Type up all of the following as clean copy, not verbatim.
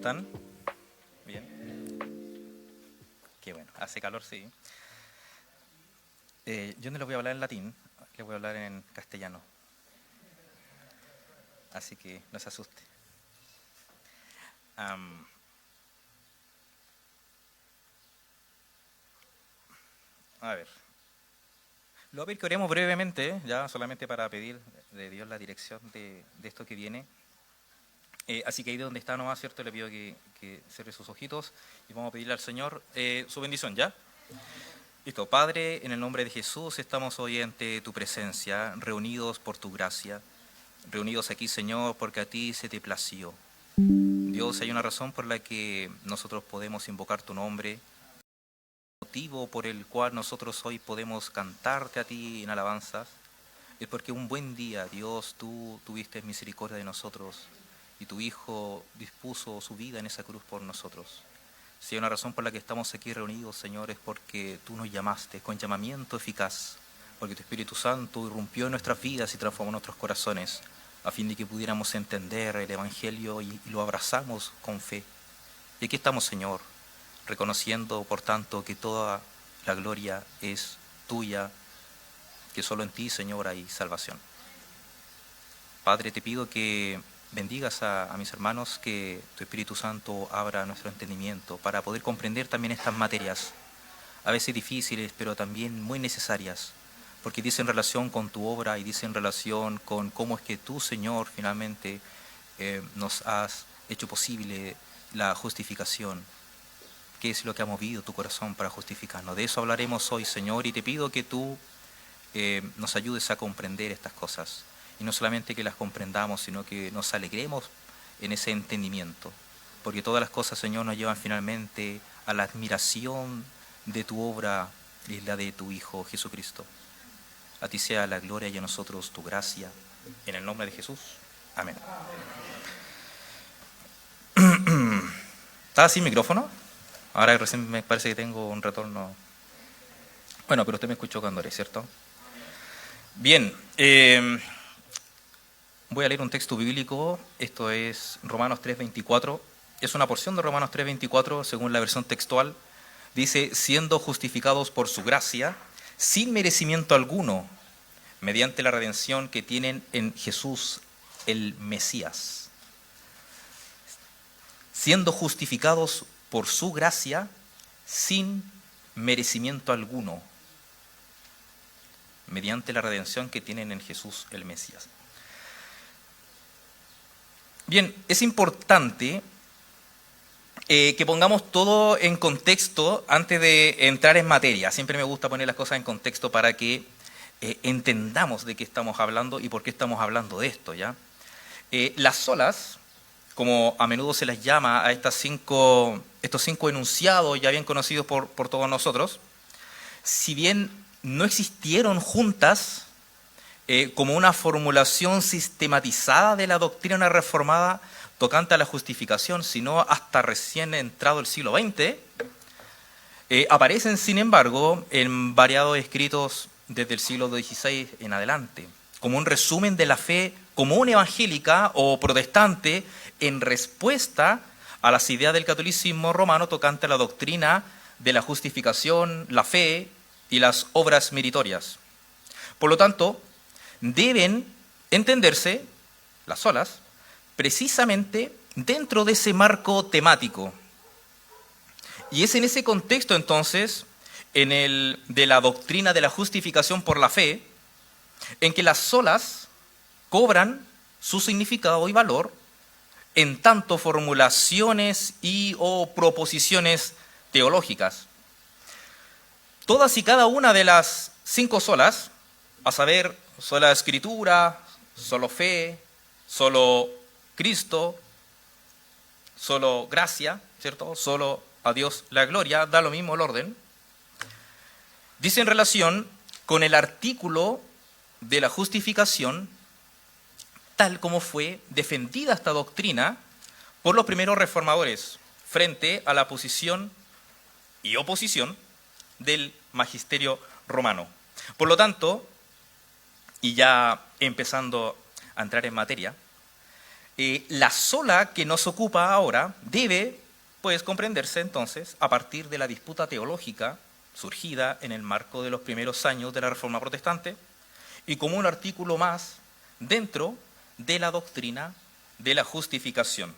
están? Bien. Qué bueno, hace calor, sí. Yo no les voy a hablar en latín, les voy a hablar en castellano. Así que no se asuste. A ver. Lo voy a pedir que oremos brevemente, ya solamente para pedir de Dios la dirección de esto que viene. Así que ahí de donde está nomás, ¿cierto? Le pido que cierre sus ojitos y vamos a pedirle al Señor su bendición, ¿ya? Listo. Padre, en el nombre de Jesús estamos hoy ante tu presencia, reunidos por tu gracia, reunidos aquí, Señor, porque a ti se te plació. Dios, hay una razón por la que nosotros podemos invocar tu nombre, motivo por el cual nosotros hoy podemos cantarte a ti en alabanzas, es porque un buen día, Dios, tú tuviste misericordia de nosotros y tu Hijo dispuso su vida en esa cruz por nosotros. Si hay una razón por la que estamos aquí reunidos, Señor, es porque tú nos llamaste con llamamiento eficaz, porque tu Espíritu Santo irrumpió en nuestras vidas y transformó nuestros corazones, a fin de que pudiéramos entender el Evangelio y lo abrazamos con fe. Y aquí estamos, Señor, reconociendo, por tanto, que toda la gloria es tuya, que solo en ti, Señor, hay salvación. Padre, te pido que bendigas a mis hermanos, que tu Espíritu Santo abra nuestro entendimiento para poder comprender también estas materias, a veces difíciles, pero también muy necesarias, porque dicen relación con tu obra y dicen relación con cómo es que tú, Señor, finalmente nos has hecho posible la justificación. ¿Qué es lo que ha movido tu corazón para justificarnos? De eso hablaremos hoy, Señor, y te pido que tú nos ayudes a comprender estas cosas. Y no solamente que las comprendamos, sino que nos alegremos en ese entendimiento. Porque todas las cosas, Señor, nos llevan finalmente a la admiración de tu obra y la de tu Hijo Jesucristo. A ti sea la gloria y a nosotros tu gracia. En el nombre de Jesús. Amén. ¿Estaba sin micrófono? Ahora recién me parece que tengo un retorno. Bueno, pero usted me escuchó cuando oré, ¿cierto? Bien. Voy a leer un texto bíblico, esto es Romanos 3:24, es una porción de Romanos 3:24 según la versión textual, dice, siendo justificados por su gracia, sin merecimiento alguno, mediante la redención que tienen en Jesús el Mesías. Siendo justificados por su gracia, sin merecimiento alguno, mediante la redención que tienen en Jesús el Mesías. Bien, es importante que pongamos todo en contexto antes de entrar en materia. Siempre me gusta poner las cosas en contexto para que entendamos de qué estamos hablando y por qué estamos hablando de esto, ¿ya? Las solas, como a menudo se las llama a estos cinco enunciados ya bien conocidos por todos nosotros, si bien no existieron juntas, como una formulación sistematizada de la doctrina reformada tocante a la justificación, sino hasta recién entrado el siglo XX, aparecen, sin embargo, en variados escritos desde el siglo XVI en adelante, como un resumen de la fe común evangélica o protestante en respuesta a las ideas del catolicismo romano tocante a la doctrina de la justificación, la fe y las obras meritorias. Por lo tanto, deben entenderse las solas precisamente dentro de ese marco temático. Y es en ese contexto entonces, de la doctrina de la justificación por la fe, en que las solas cobran su significado y valor en tanto formulaciones y o proposiciones teológicas. Todas y cada una de las 5 solas, a saber, sola escritura, solo fe, solo Cristo, solo gracia, ¿cierto? Solo a Dios la gloria, da lo mismo el orden, dice en relación con el artículo de la justificación, tal como fue defendida esta doctrina por los primeros reformadores, frente a la posición y oposición del magisterio romano. Por lo tanto, y ya empezando a entrar en materia, La sola que nos ocupa ahora debe, pues, comprenderse entonces a partir de la disputa teológica surgida en el marco de los primeros años de la Reforma Protestante y como un artículo más dentro de la doctrina de la justificación.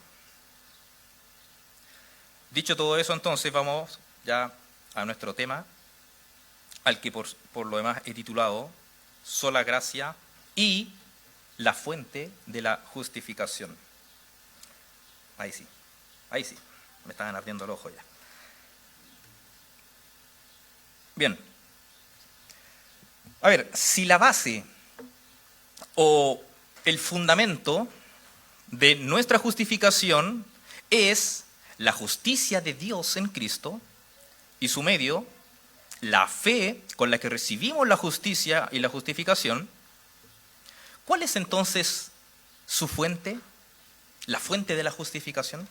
Dicho todo eso, entonces vamos ya a nuestro tema, al que por lo demás he titulado Sola Gracia y la fuente de la justificación. Ahí sí, me estaban ardiendo los ojos ya. Bien, a ver, si la base o el fundamento de nuestra justificación es la justicia de Dios en Cristo y su medio, la fe con la que recibimos la justicia y la justificación, ¿cuál es entonces su fuente? ¿La fuente de la justificación?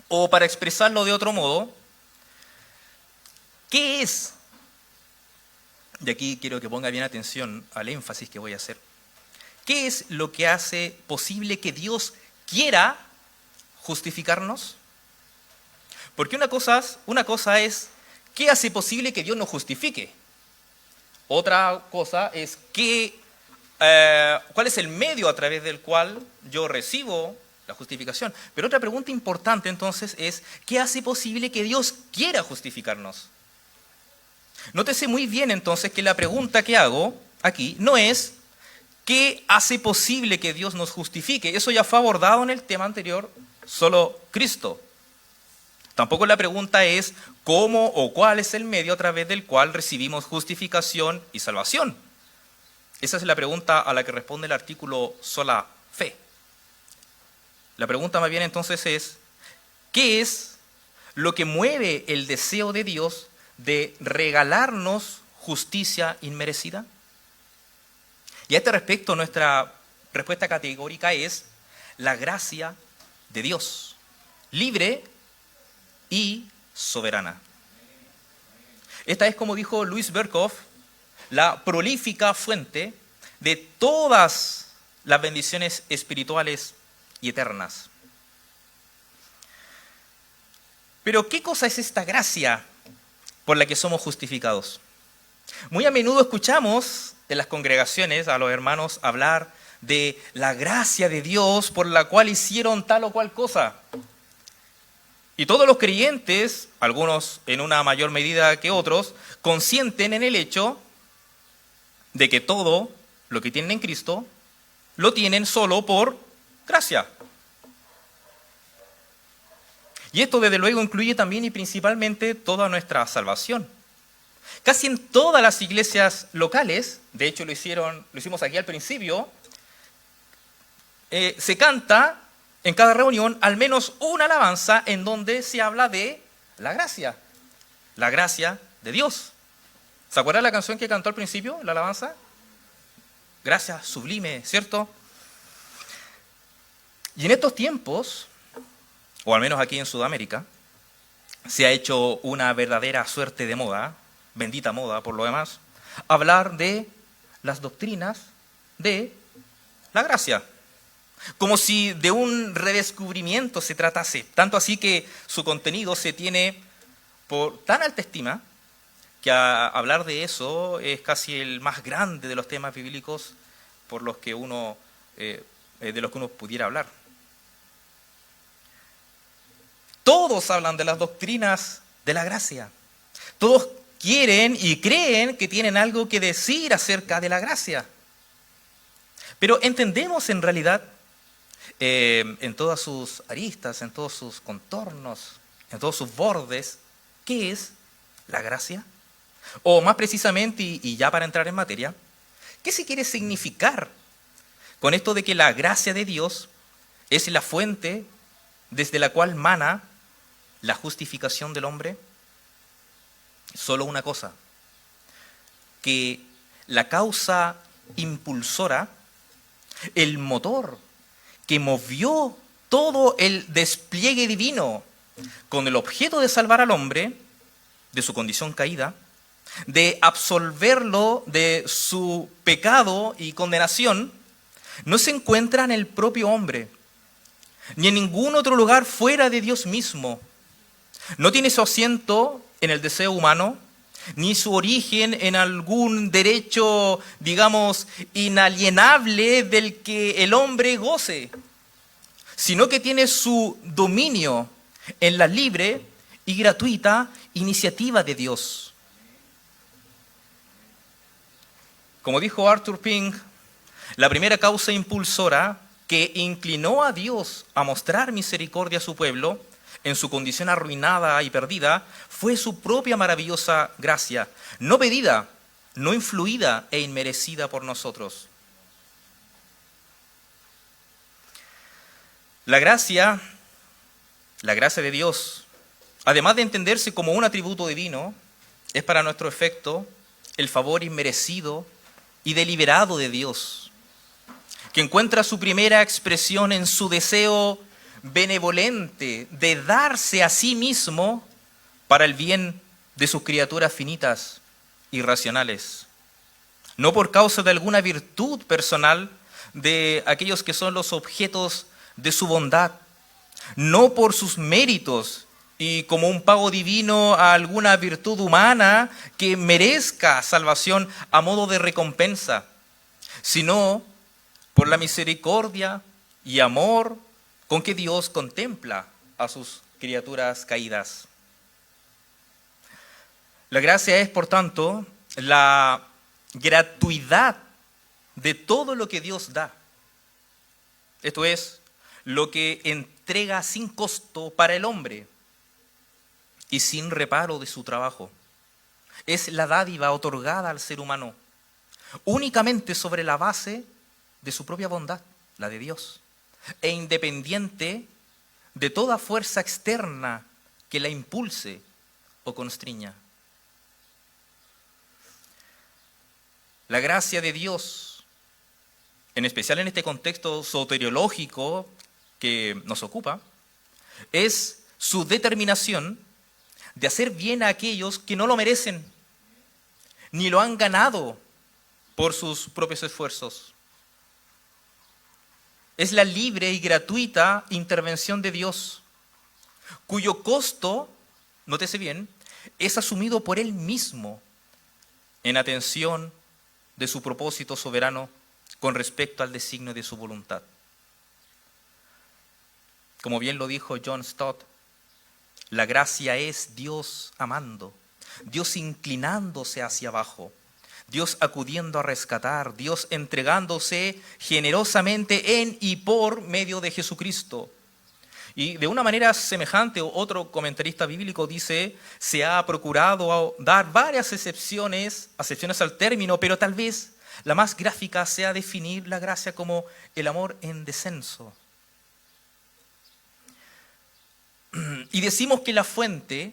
O para expresarlo de otro modo, ¿qué es? Y aquí quiero que ponga bien atención al énfasis que voy a hacer. ¿Qué es lo que hace posible que Dios quiera justificarnos? Porque una cosa es ¿qué hace posible que Dios nos justifique? Otra cosa es ¿cuál es el medio a través del cual yo recibo la justificación? Pero otra pregunta importante entonces es ¿qué hace posible que Dios quiera justificarnos? Nótese muy bien entonces que la pregunta que hago aquí no es ¿qué hace posible que Dios nos justifique? Eso ya fue abordado en el tema anterior, solo Cristo. Tampoco la pregunta es cómo o cuál es el medio a través del cual recibimos justificación y salvación. Esa es la pregunta a la que responde el artículo sola fe. La pregunta más bien entonces es, ¿qué es lo que mueve el deseo de Dios de regalarnos justicia inmerecida? Y a este respecto nuestra respuesta categórica es la gracia de Dios, libre y soberana. Esta es, como dijo Louis Berkhoff, la prolífica fuente de todas las bendiciones espirituales y eternas. Pero, ¿qué cosa es esta gracia por la que somos justificados? Muy a menudo escuchamos en las congregaciones a los hermanos hablar de la gracia de Dios por la cual hicieron tal o cual cosa. Y todos los creyentes, algunos en una mayor medida que otros, consienten en el hecho de que todo lo que tienen en Cristo lo tienen solo por gracia. Y esto desde luego incluye también y principalmente toda nuestra salvación. Casi en todas las iglesias locales, de hecho lo hicimos aquí al principio, se canta en cada reunión al menos una alabanza en donde se habla de la gracia de Dios. ¿Se acuerdan la canción que cantó al principio, la alabanza? Gracia sublime, ¿cierto? Y en estos tiempos, o al menos aquí en Sudamérica, se ha hecho una verdadera suerte de moda, bendita moda por lo demás, hablar de las doctrinas de la gracia. Como si de un redescubrimiento se tratase, tanto así que su contenido se tiene por tan alta estima que hablar de eso es casi el más grande de los temas bíblicos de los que uno pudiera hablar. Todos hablan de las doctrinas de la gracia. Todos quieren y creen que tienen algo que decir acerca de la gracia. Pero entendemos en realidad en todas sus aristas, en todos sus contornos, en todos sus bordes, ¿qué es la gracia? O más precisamente, y ya para entrar en materia, ¿qué se quiere significar con esto de que la gracia de Dios es la fuente desde la cual mana la justificación del hombre? Solo una cosa, que la causa impulsora, el motor que movió todo el despliegue divino con el objeto de salvar al hombre de su condición caída, de absolverlo de su pecado y condenación, no se encuentra en el propio hombre, ni en ningún otro lugar fuera de Dios mismo. No tiene su asiento en el deseo humano, ni su origen en algún derecho, digamos, inalienable del que el hombre goce, sino que tiene su dominio en la libre y gratuita iniciativa de Dios. Como dijo Arthur Pink, la primera causa impulsora que inclinó a Dios a mostrar misericordia a su pueblo en su condición arruinada y perdida fue su propia maravillosa gracia, no pedida, no influida e inmerecida por nosotros. La gracia de Dios, además de entenderse como un atributo divino, es para nuestro efecto el favor inmerecido y deliberado de Dios, que encuentra su primera expresión en su deseo benevolente de darse a sí mismo para el bien de sus criaturas finitas y racionales, no por causa de alguna virtud personal de aquellos que son los objetos de su bondad, no por sus méritos y como un pago divino a alguna virtud humana que merezca salvación a modo de recompensa, sino por la misericordia y amor con que Dios contempla a sus criaturas caídas. La gracia es, por tanto, la gratuidad de todo lo que Dios da. Esto es, lo que entrega sin costo para el hombre y sin reparo de su trabajo. Es la dádiva otorgada al ser humano únicamente sobre la base de su propia bondad, la de Dios, e independiente de toda fuerza externa que la impulse o constriña. La gracia de Dios, en especial en este contexto soteriológico que nos ocupa, es su determinación de hacer bien a aquellos que no lo merecen, ni lo han ganado por sus propios esfuerzos. Es la libre y gratuita intervención de Dios, cuyo costo, nótese bien, es asumido por Él mismo en atención de su propósito soberano con respecto al designio de su voluntad. Como bien lo dijo John Stott, la gracia es Dios amando, Dios inclinándose hacia abajo, Dios acudiendo a rescatar, Dios entregándose generosamente en y por medio de Jesucristo. Y de una manera semejante, otro comentarista bíblico dice, se ha procurado dar varias acepciones al término, pero tal vez la más gráfica sea definir la gracia como el amor en descenso. Y decimos que la fuente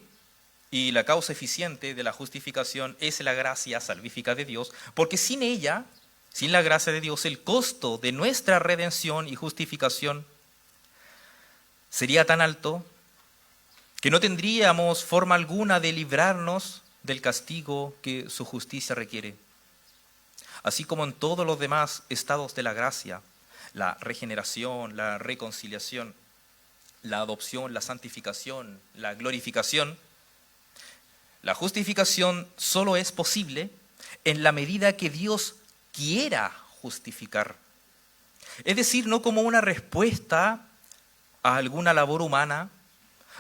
y la causa eficiente de la justificación es la gracia salvífica de Dios, porque sin ella, sin la gracia de Dios, el costo de nuestra redención y justificación sería tan alto que no tendríamos forma alguna de librarnos del castigo que su justicia requiere. Así como en todos los demás estados de la gracia, la regeneración, la reconciliación, la adopción, la santificación, la glorificación, la justificación solo es posible en la medida que Dios quiera justificar. Es decir, no como una respuesta a alguna labor humana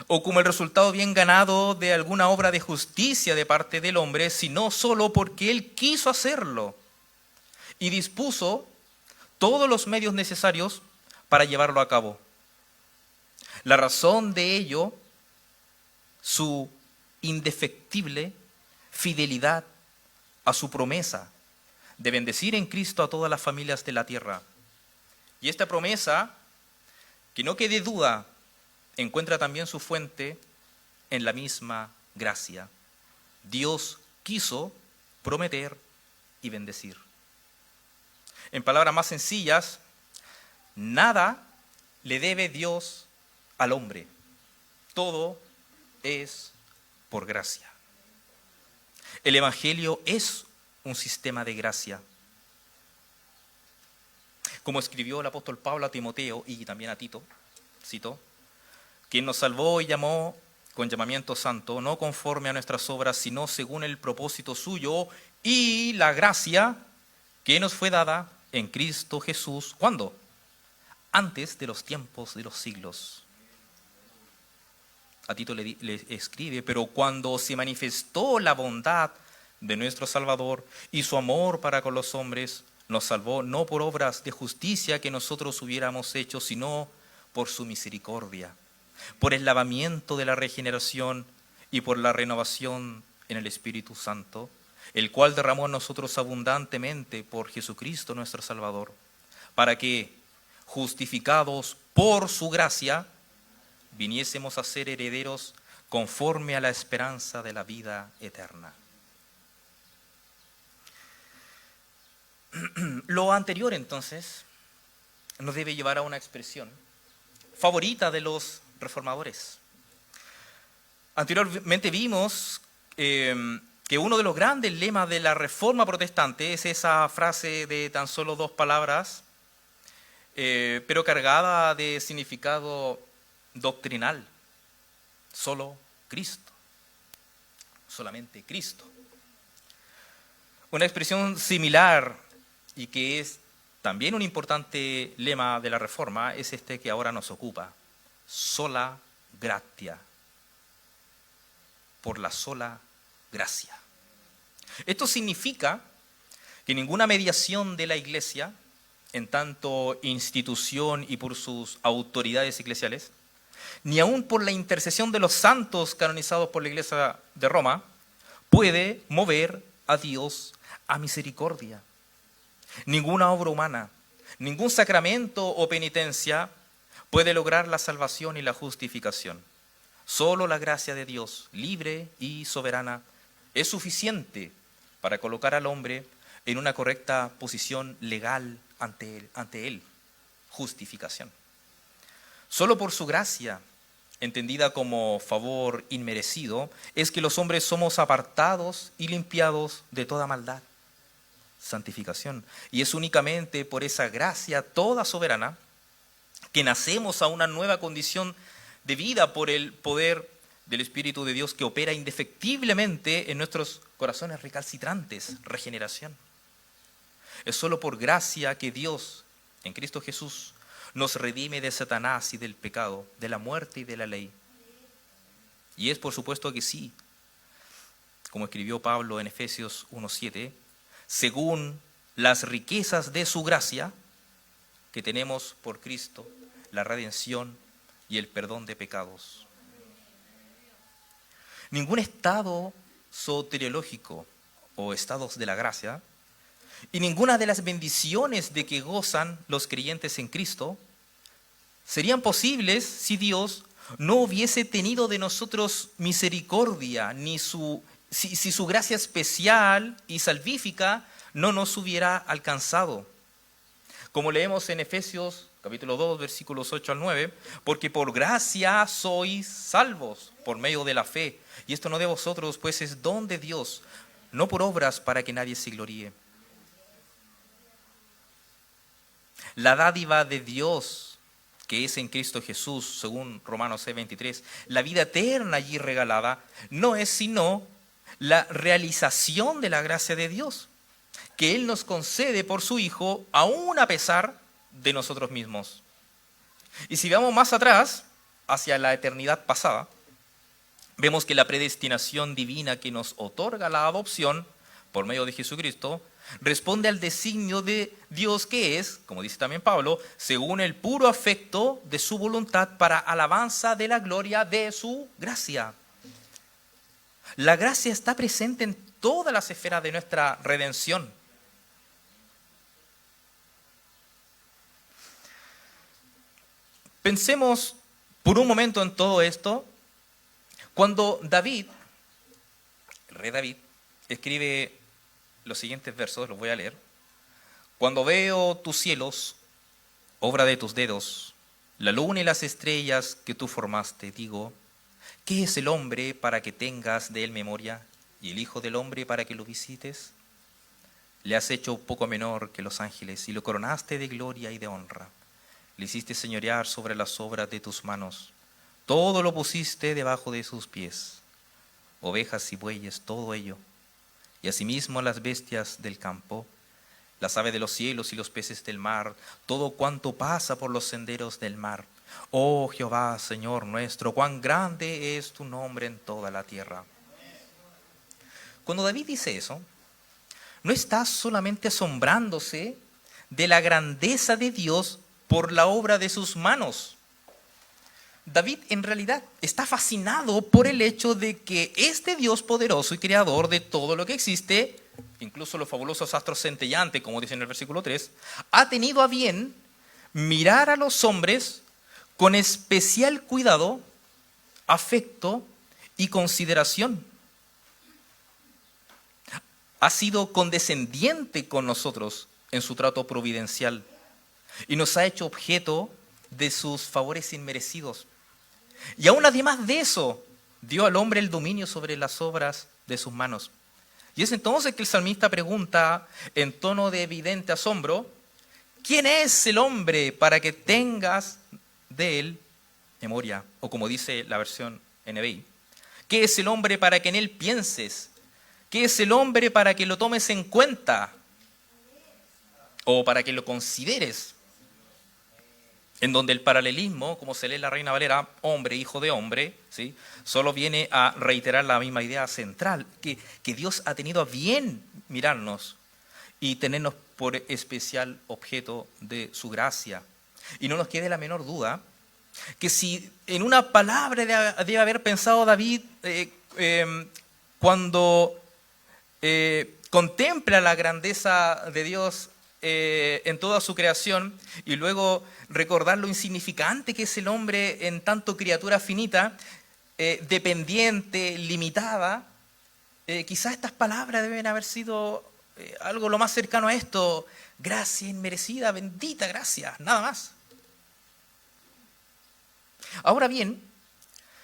o como el resultado bien ganado de alguna obra de justicia de parte del hombre, sino solo porque Él quiso hacerlo y dispuso todos los medios necesarios para llevarlo a cabo. La razón de ello, su indefectible fidelidad a su promesa de bendecir en Cristo a todas las familias de la tierra. Y esta promesa, que no quede duda, encuentra también su fuente en la misma gracia. Dios quiso prometer y bendecir. En palabras más sencillas, nada le debe Dios al hombre. Todo es por gracia. El Evangelio es un sistema de gracia. Como escribió el apóstol Pablo a Timoteo y también a Tito, cito, quien nos salvó y llamó con llamamiento santo, no conforme a nuestras obras, sino según el propósito suyo y la gracia que nos fue dada en Cristo Jesús. ¿Cuándo? Antes de los tiempos de los siglos. A Tito le escribe, pero cuando se manifestó la bondad de nuestro Salvador y su amor para con los hombres, nos salvó no por obras de justicia que nosotros hubiéramos hecho, sino por su misericordia, por el lavamiento de la regeneración y por la renovación en el Espíritu Santo, el cual derramó en nosotros abundantemente por Jesucristo nuestro Salvador, para que, justificados por su gracia, viniésemos a ser herederos conforme a la esperanza de la vida eterna. Lo anterior, entonces, nos debe llevar a una expresión favorita de los reformadores. Anteriormente vimos que uno de los grandes lemas de la Reforma Protestante es esa frase de tan solo 2 palabras, pero cargada de significado doctrinal. Solo Cristo. Solamente Cristo. Una expresión similar y que es también un importante lema de la Reforma es este que ahora nos ocupa. Sola gratia. Por la sola gracia. Esto significa que ninguna mediación de la Iglesia, en tanto institución y por sus autoridades eclesiales, ni aun por la intercesión de los santos canonizados por la Iglesia de Roma, puede mover a Dios a misericordia. Ninguna obra humana, ningún sacramento o penitencia puede lograr la salvación y la justificación. Solo la gracia de Dios, libre y soberana, es suficiente para colocar al hombre en una correcta posición legal ante él. Justificación. Solo por su gracia, entendida como favor inmerecido, es que los hombres somos apartados y limpiados de toda maldad. Santificación. Y es únicamente por esa gracia toda soberana que nacemos a una nueva condición de vida por el poder del Espíritu de Dios que opera indefectiblemente en nuestros corazones recalcitrantes, regeneración. Es solo por gracia que Dios, en Cristo Jesús, nos redime de Satanás y del pecado, de la muerte y de la ley. Y es por supuesto que sí, como escribió Pablo en Efesios 1:7, según las riquezas de su gracia, que tenemos por Cristo, la redención y el perdón de pecados. Ningún estado soteriológico o estados de la gracia y ninguna de las bendiciones de que gozan los creyentes en Cristo serían posibles si Dios no hubiese tenido de nosotros misericordia, si su gracia especial y salvífica no nos hubiera alcanzado. Como leemos en Efesios capítulo 2, versículos 8 al 9, porque por gracia sois salvos por medio de la fe, y esto no de vosotros, pues es don de Dios, no por obras para que nadie se gloríe. La dádiva de Dios, que es en Cristo Jesús, según Romanos 6:23, la vida eterna allí regalada, no es sino la realización de la gracia de Dios, que Él nos concede por su Hijo, aún a pesar de nosotros mismos. Y si vamos más atrás, hacia la eternidad pasada, vemos que la predestinación divina que nos otorga la adopción por medio de Jesucristo responde al designio de Dios que es, como dice también Pablo, según el puro afecto de su voluntad para alabanza de la gloria de su gracia. La gracia está presente en todas las esferas de nuestra redención. Pensemos por un momento en todo esto, cuando David, el rey David, escribe los siguientes versos, los voy a leer. Cuando veo tus cielos, obra de tus dedos, la luna y las estrellas que tú formaste, digo, ¿qué es el hombre para que tengas de él memoria y el hijo del hombre para que lo visites? Le has hecho poco menor que los ángeles y lo coronaste de gloria y de honra. le hiciste señorear sobre las obras de tus manos. Todo lo pusiste debajo de sus pies, ovejas y bueyes, todo ello. Y asimismo las bestias del campo, las aves de los cielos y los peces del mar, todo cuanto pasa por los senderos del mar. Oh Jehová, Señor nuestro, cuán grande es tu nombre en toda la tierra. Cuando David dice eso, no está solamente asombrándose de la grandeza de Dios por la obra de sus manos. David en realidad está fascinado por el hecho de que este Dios poderoso y creador de todo lo que existe, incluso los fabulosos astros centellantes, como dice en el versículo 3, ha tenido a bien mirar a los hombres con especial cuidado, afecto y consideración. Ha sido condescendiente con nosotros en su trato providencial y nos ha hecho objeto de sus favores inmerecidos. Y aún además de eso, dio al hombre el dominio sobre las obras de sus manos. Y es entonces que el salmista pregunta en tono de evidente asombro, ¿quién es el hombre para que tengas de él memoria? O como dice la versión NBI, ¿qué es el hombre para que en él pienses? ¿Qué es el hombre para que lo tomes en cuenta? O para que lo consideres. En donde el paralelismo, como se lee en la Reina Valera, hombre, hijo de hombre, ¿sí?, solo viene a reiterar la misma idea central, que Dios ha tenido a bien mirarnos y tenernos por especial objeto de su gracia. Y no nos quede la menor duda que si en una palabra debe haber pensado David cuando contempla la grandeza de Dios en toda su creación y luego recordar lo insignificante que es el hombre en tanto criatura finita, dependiente, limitada, quizás estas palabras deben haber sido algo lo más cercano a esto: gracia inmerecida, bendita gracia, nada más. Ahora bien,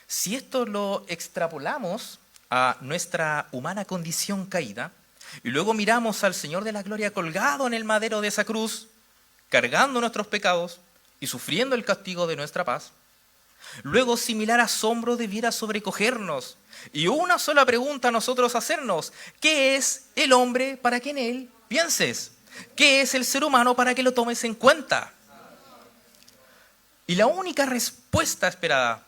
si esto lo extrapolamos a nuestra humana condición caída, y luego miramos al Señor de la Gloria colgado en el madero de esa cruz, cargando nuestros pecados y sufriendo el castigo de nuestra paz, luego similar asombro debiera sobrecogernos y una sola pregunta a nosotros hacernos: ¿qué es el hombre para que en él pienses? ¿Qué es el ser humano para que lo tomes en cuenta? Y la única respuesta esperada,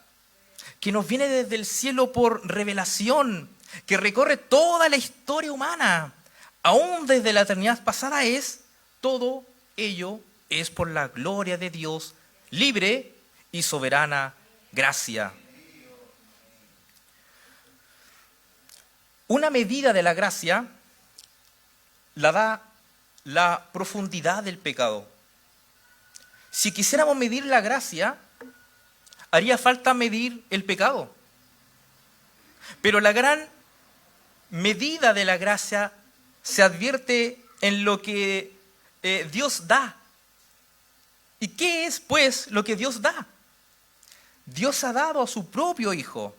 que nos viene desde el cielo por revelación, que recorre toda la historia humana, aún desde la eternidad pasada, es: todo ello es por la gloria de Dios, libre y soberana gracia. Una medida de la gracia la da la profundidad del pecado. Si quisiéramos medir la gracia, haría falta medir el pecado. Pero la gran medida de la gracia se advierte en lo que Dios da. ¿Y qué es, pues, lo que Dios da? Dios ha dado a su propio Hijo.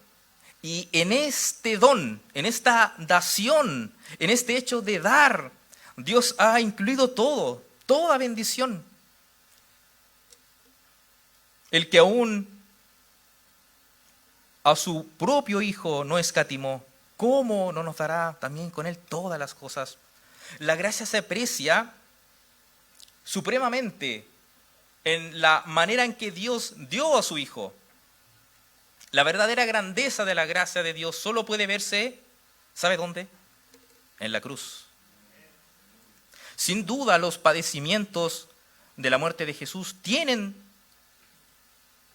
Y en este don, en esta dación, en este hecho de dar, Dios ha incluido todo, toda bendición. El que aún a su propio Hijo no escatimó, ¿cómo no nos dará también con Él todas las cosas? La gracia se aprecia supremamente en la manera en que Dios dio a su Hijo. La verdadera grandeza de la gracia de Dios solo puede verse, ¿sabe dónde? En la cruz. Sin duda, los padecimientos de la muerte de Jesús tienen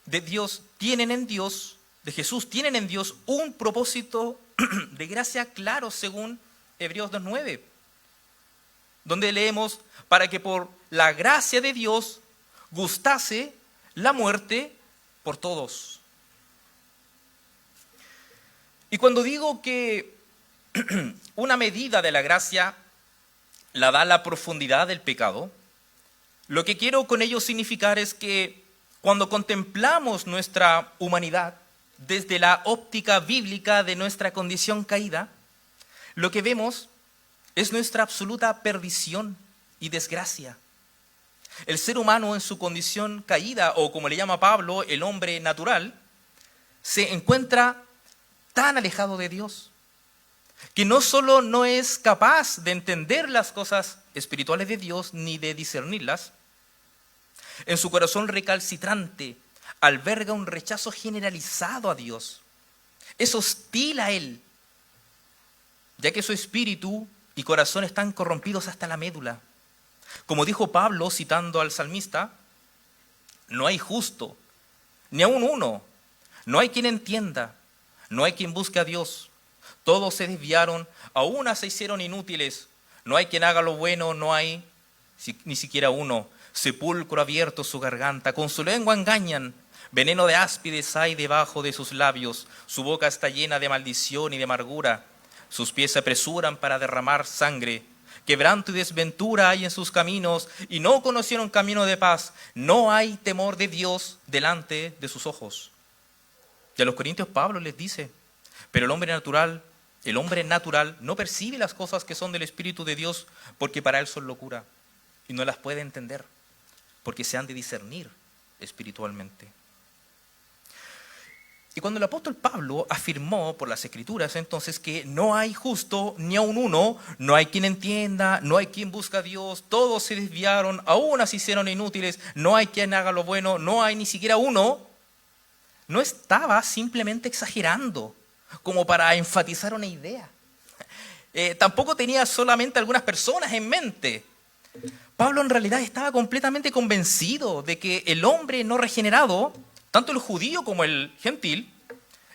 en Dios un propósito de gracia claro, según Hebreos 2:9, donde leemos: para que por la gracia de Dios gustase la muerte por todos. Y cuando digo que una medida de la gracia la da la profundidad del pecado, lo que quiero con ello significar es que cuando contemplamos nuestra humanidad desde la óptica bíblica de nuestra condición caída, lo que vemos es nuestra absoluta perdición y desgracia. El ser humano en su condición caída, o como le llama Pablo, el hombre natural, se encuentra tan alejado de Dios que no solo no es capaz de entender las cosas espirituales de Dios ni de discernirlas, en su corazón recalcitrante alberga un rechazo generalizado a Dios. Es hostil a Él, ya que su espíritu y corazón están corrompidos hasta la médula. Como dijo Pablo citando al salmista, no hay justo, ni aun uno, no hay quien entienda, no hay quien busque a Dios. Todos se desviaron, a una se hicieron inútiles. No hay quien haga lo bueno, no hay ni siquiera uno. Sepulcro abierto su garganta, con su lengua engañan. Veneno de áspides hay debajo de sus labios. Su boca está llena de maldición y de amargura. Sus pies se apresuran para derramar sangre. Quebranto y desventura hay en sus caminos, y no conocieron camino de paz. No hay temor de Dios delante de sus ojos. Y a los corintios Pablo les dice, pero el hombre natural no percibe las cosas que son del Espíritu de Dios, porque para él son locura, y no las puede entender, porque se han de discernir espiritualmente. Y cuando el apóstol Pablo afirmó por las Escrituras entonces que no hay justo ni aun uno, no hay quien entienda, no hay quien busque a Dios, todos se desviaron, aún se hicieron inútiles, no hay quien haga lo bueno, no hay ni siquiera uno, no estaba simplemente exagerando como para enfatizar una idea. Tampoco tenía solamente algunas personas en mente. Pablo en realidad estaba completamente convencido de que el hombre no regenerado, tanto el judío como el gentil,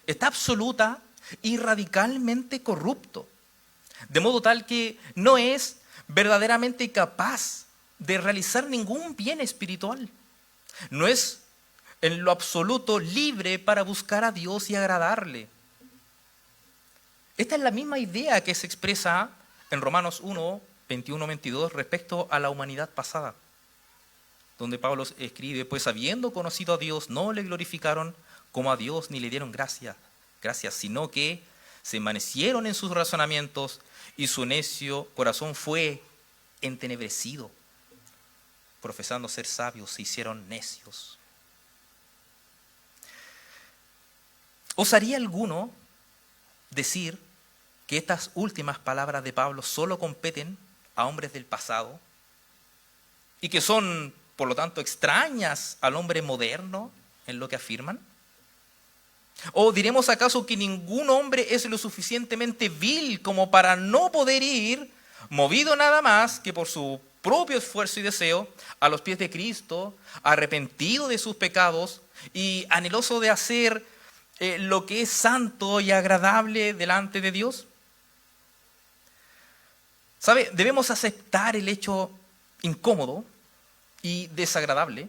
está absoluta y radicalmente corrupto, de modo tal que no es verdaderamente capaz de realizar ningún bien espiritual. No es en lo absoluto libre para buscar a Dios y agradarle. Esta es la misma idea que se expresa en Romanos 1, 21-22 respecto a la humanidad pasada, donde Pablo escribe, pues habiendo conocido a Dios, no le glorificaron como a Dios ni le dieron gracias, sino que se envanecieron en sus razonamientos y su necio corazón fue entenebrecido. Profesando ser sabios, se hicieron necios. ¿Osaría alguno decir que estas últimas palabras de Pablo solo competen a hombres del pasado y que son, por lo tanto, extrañas al hombre moderno en lo que afirman? ¿O diremos acaso que ningún hombre es lo suficientemente vil como para no poder ir, movido nada más que por su propio esfuerzo y deseo, a los pies de Cristo, arrepentido de sus pecados y anheloso de hacer lo que es santo y agradable delante de Dios? ¿Sabe? Debemos aceptar el hecho incómodo y desagradable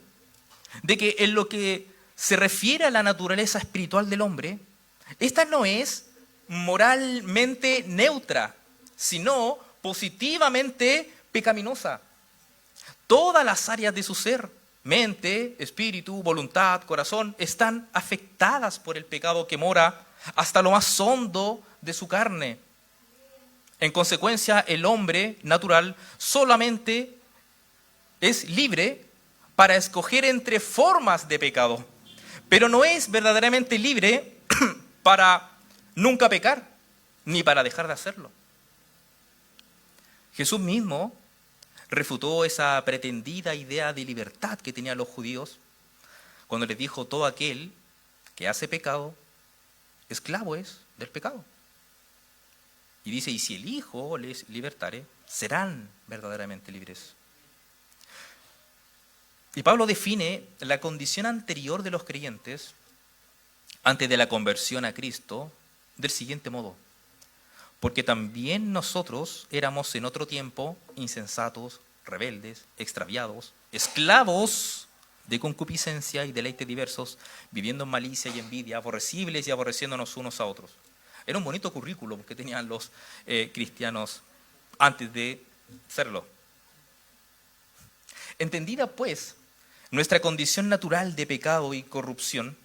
de que en lo que se refiere a la naturaleza espiritual del hombre, esta no es moralmente neutra, sino positivamente pecaminosa. Todas las áreas de su ser, mente, espíritu, voluntad, corazón, están afectadas por el pecado que mora hasta lo más hondo de su carne. En consecuencia, el hombre natural solamente es libre para escoger entre formas de pecado, pero no es verdaderamente libre para nunca pecar, ni para dejar de hacerlo. Jesús mismo refutó esa pretendida idea de libertad que tenían los judíos cuando les dijo: todo aquel que hace pecado, esclavo es del pecado. Y dice: y si el Hijo les libertare, serán verdaderamente libres. Y Pablo define la condición anterior de los creyentes, antes de la conversión a Cristo, del siguiente modo: porque también nosotros éramos en otro tiempo insensatos, rebeldes, extraviados, esclavos de concupiscencia y deleites diversos, viviendo en malicia y envidia, aborrecibles y aborreciéndonos unos a otros. Era un bonito currículum que tenían los cristianos antes de serlo. Entendida, pues, nuestra condición natural de pecado y corrupción,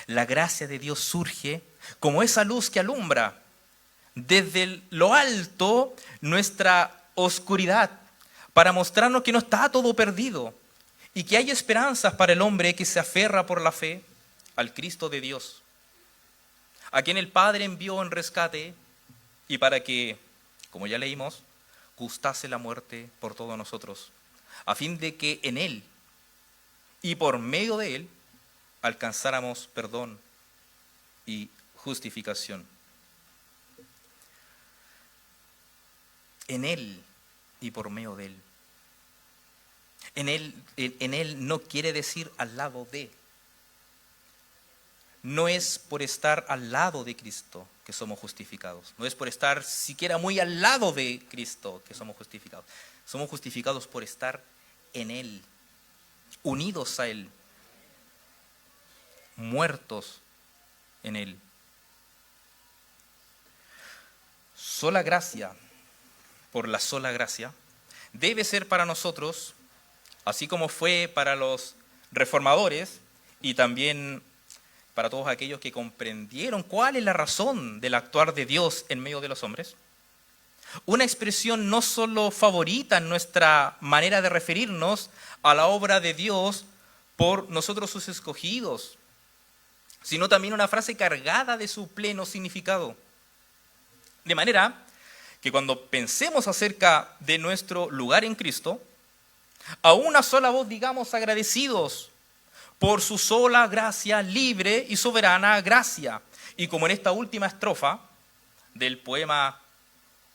la gracia de Dios surge como esa luz que alumbra desde lo alto nuestra oscuridad, para mostrarnos que no está todo perdido y que hay esperanzas para el hombre que se aferra por la fe al Cristo de Dios, a quien el Padre envió en rescate y para que, como ya leímos, gustase la muerte por todos nosotros, a fin de que en Él y por medio de Él alcanzáramos perdón y justificación. En Él y por medio de Él. En Él no quiere decir al lado de. No es por estar al lado de Cristo que somos justificados. No es por estar siquiera muy al lado de Cristo que somos justificados. Somos justificados por estar en Él, unidos a Él, muertos en Él. Sola gracia, por la sola gracia, debe ser para nosotros, así como fue para los reformadores y también para todos aquellos que comprendieron cuál es la razón del actuar de Dios en medio de los hombres, una expresión no solo favorita en nuestra manera de referirnos a la obra de Dios por nosotros sus escogidos, sino también una frase cargada de su pleno significado. De manera que cuando pensemos acerca de nuestro lugar en Cristo, a una sola voz digamos agradecidos por su sola gracia, libre y soberana gracia. Y como en esta última estrofa del poema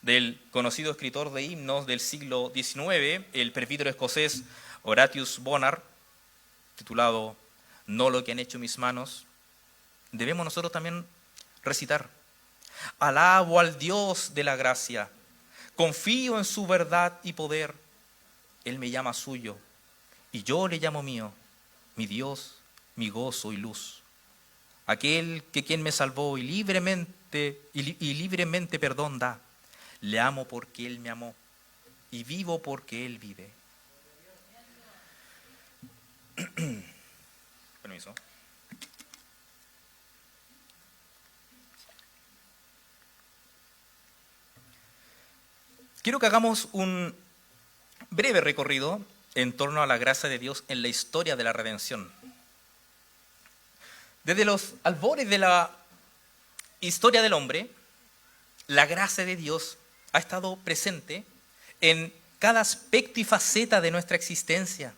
del conocido escritor de himnos del siglo XIX, el presbítero escocés Horatius Bonar, titulado No lo que han hecho mis manos, debemos nosotros también recitar: alabo al Dios de la gracia, confío en su verdad y poder, Él me llama suyo y yo le llamo mío, mi Dios, mi gozo y luz. Aquel que quien me salvó y libremente perdón da, le amo porque Él me amó y vivo porque Él vive. Permiso. Quiero que hagamos un breve recorrido en torno a la gracia de Dios en la historia de la redención. Desde los albores de la historia del hombre, la gracia de Dios ha estado presente en cada aspecto y faceta de nuestra existencia.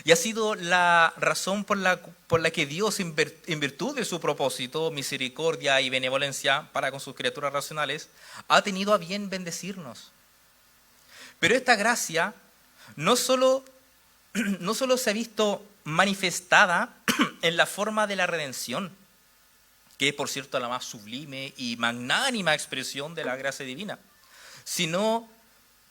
Y ha sido la razón por la que Dios, en virtud de su propósito, misericordia y benevolencia para con sus criaturas racionales, ha tenido a bien bendecirnos. Pero esta gracia no solo se ha visto manifestada en la forma de la redención, que es, por cierto, la más sublime y magnánima expresión de la gracia divina, sino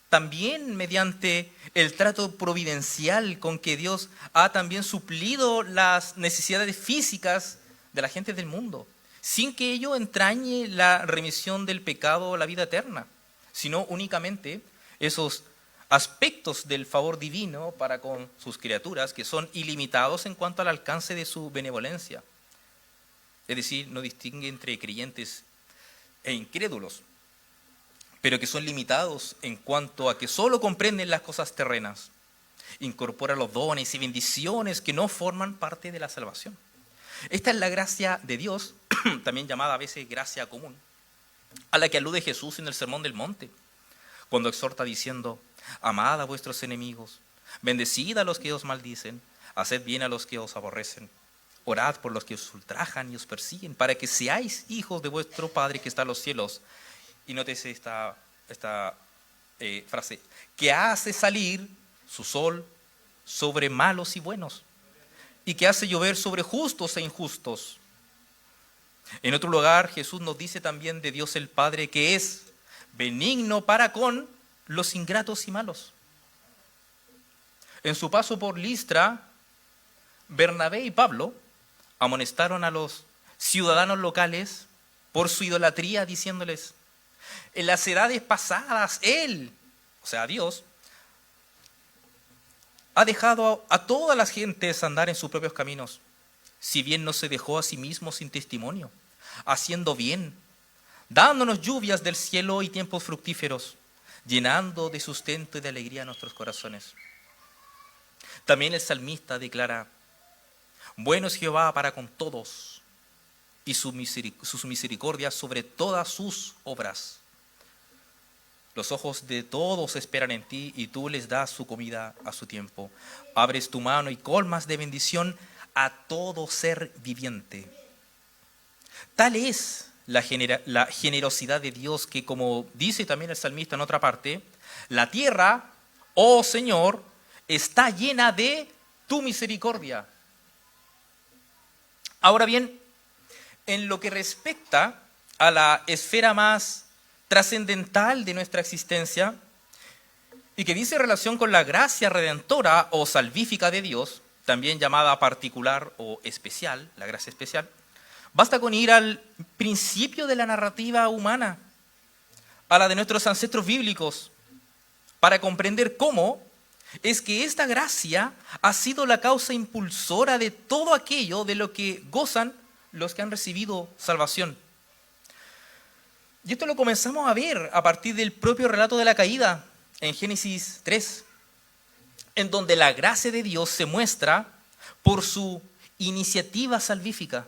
también mediante el trato providencial con que Dios ha también suplido las necesidades físicas de la gente del mundo, sin que ello entrañe la remisión del pecado o la vida eterna, sino únicamente esos aspectos del favor divino para con sus criaturas que son ilimitados en cuanto al alcance de su benevolencia. Es decir, no distingue entre creyentes e incrédulos, pero que son limitados en cuanto a que solo comprenden las cosas terrenas. Incorpora los dones y bendiciones que no forman parte de la salvación. Esta es la gracia de Dios, también llamada a veces gracia común, a la que alude Jesús en el Sermón del Monte, cuando exhorta diciendo: amad a vuestros enemigos, bendecid a los que os maldicen, haced bien a los que os aborrecen, orad por los que os ultrajan y os persiguen, para que seáis hijos de vuestro Padre que está en los cielos. Y nótese esta frase: que hace salir su sol sobre malos y buenos, y que hace llover sobre justos e injustos. En otro lugar, Jesús nos dice también de Dios el Padre que es benigno para con los ingratos y malos. En su paso por Listra, Bernabé y Pablo amonestaron a los ciudadanos locales por su idolatría, diciéndoles: en las edades pasadas Él, o sea Dios, ha dejado a todas las gentes andar en sus propios caminos, si bien no se dejó a sí mismo sin testimonio, haciendo bien, dándonos lluvias del cielo y tiempos fructíferos, llenando de sustento y de alegría nuestros corazones. También el salmista declara: bueno es Jehová para con todos, y su misericordia sobre todas sus obras. Los ojos de todos esperan en ti, y tú les das su comida a su tiempo. Abres tu mano y colmas de bendición a todo ser viviente. Tal es la generosidad de Dios que, como dice también el salmista en otra parte, la tierra, oh Señor, está llena de tu misericordia. Ahora bien, en lo que respecta a la esfera más trascendental de nuestra existencia y que dice relación con la gracia redentora o salvífica de Dios, también llamada particular o especial, la gracia especial, basta con ir al principio de la narrativa humana, a la de nuestros ancestros bíblicos, para comprender cómo es que esta gracia ha sido la causa impulsora de todo aquello de lo que gozan los que han recibido salvación. Y esto lo comenzamos a ver a partir del propio relato de la caída en Génesis 3, en donde la gracia de Dios se muestra por su iniciativa salvífica.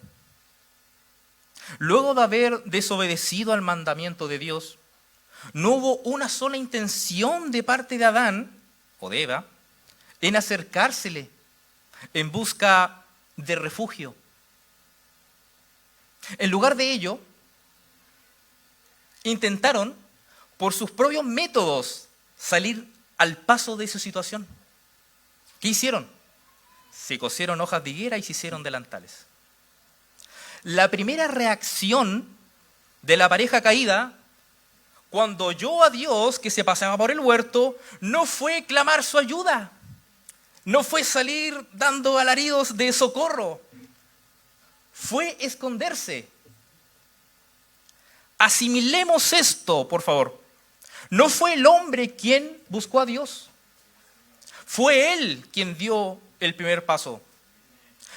Luego de haber desobedecido al mandamiento de Dios, no hubo una sola intención de parte de Adán o de Eva en acercársele en busca de refugio. En lugar de ello, intentaron por sus propios métodos salir al paso de su situación. ¿Qué hicieron? Se cosieron hojas de higuera y se hicieron delantales. La primera reacción de la pareja caída, cuando oyó a Dios que se paseaba por el huerto, no fue clamar su ayuda, no fue salir dando alaridos de socorro, fue esconderse. Asimilemos esto, por favor. No fue el hombre quien buscó a Dios, fue él quien dio el primer paso.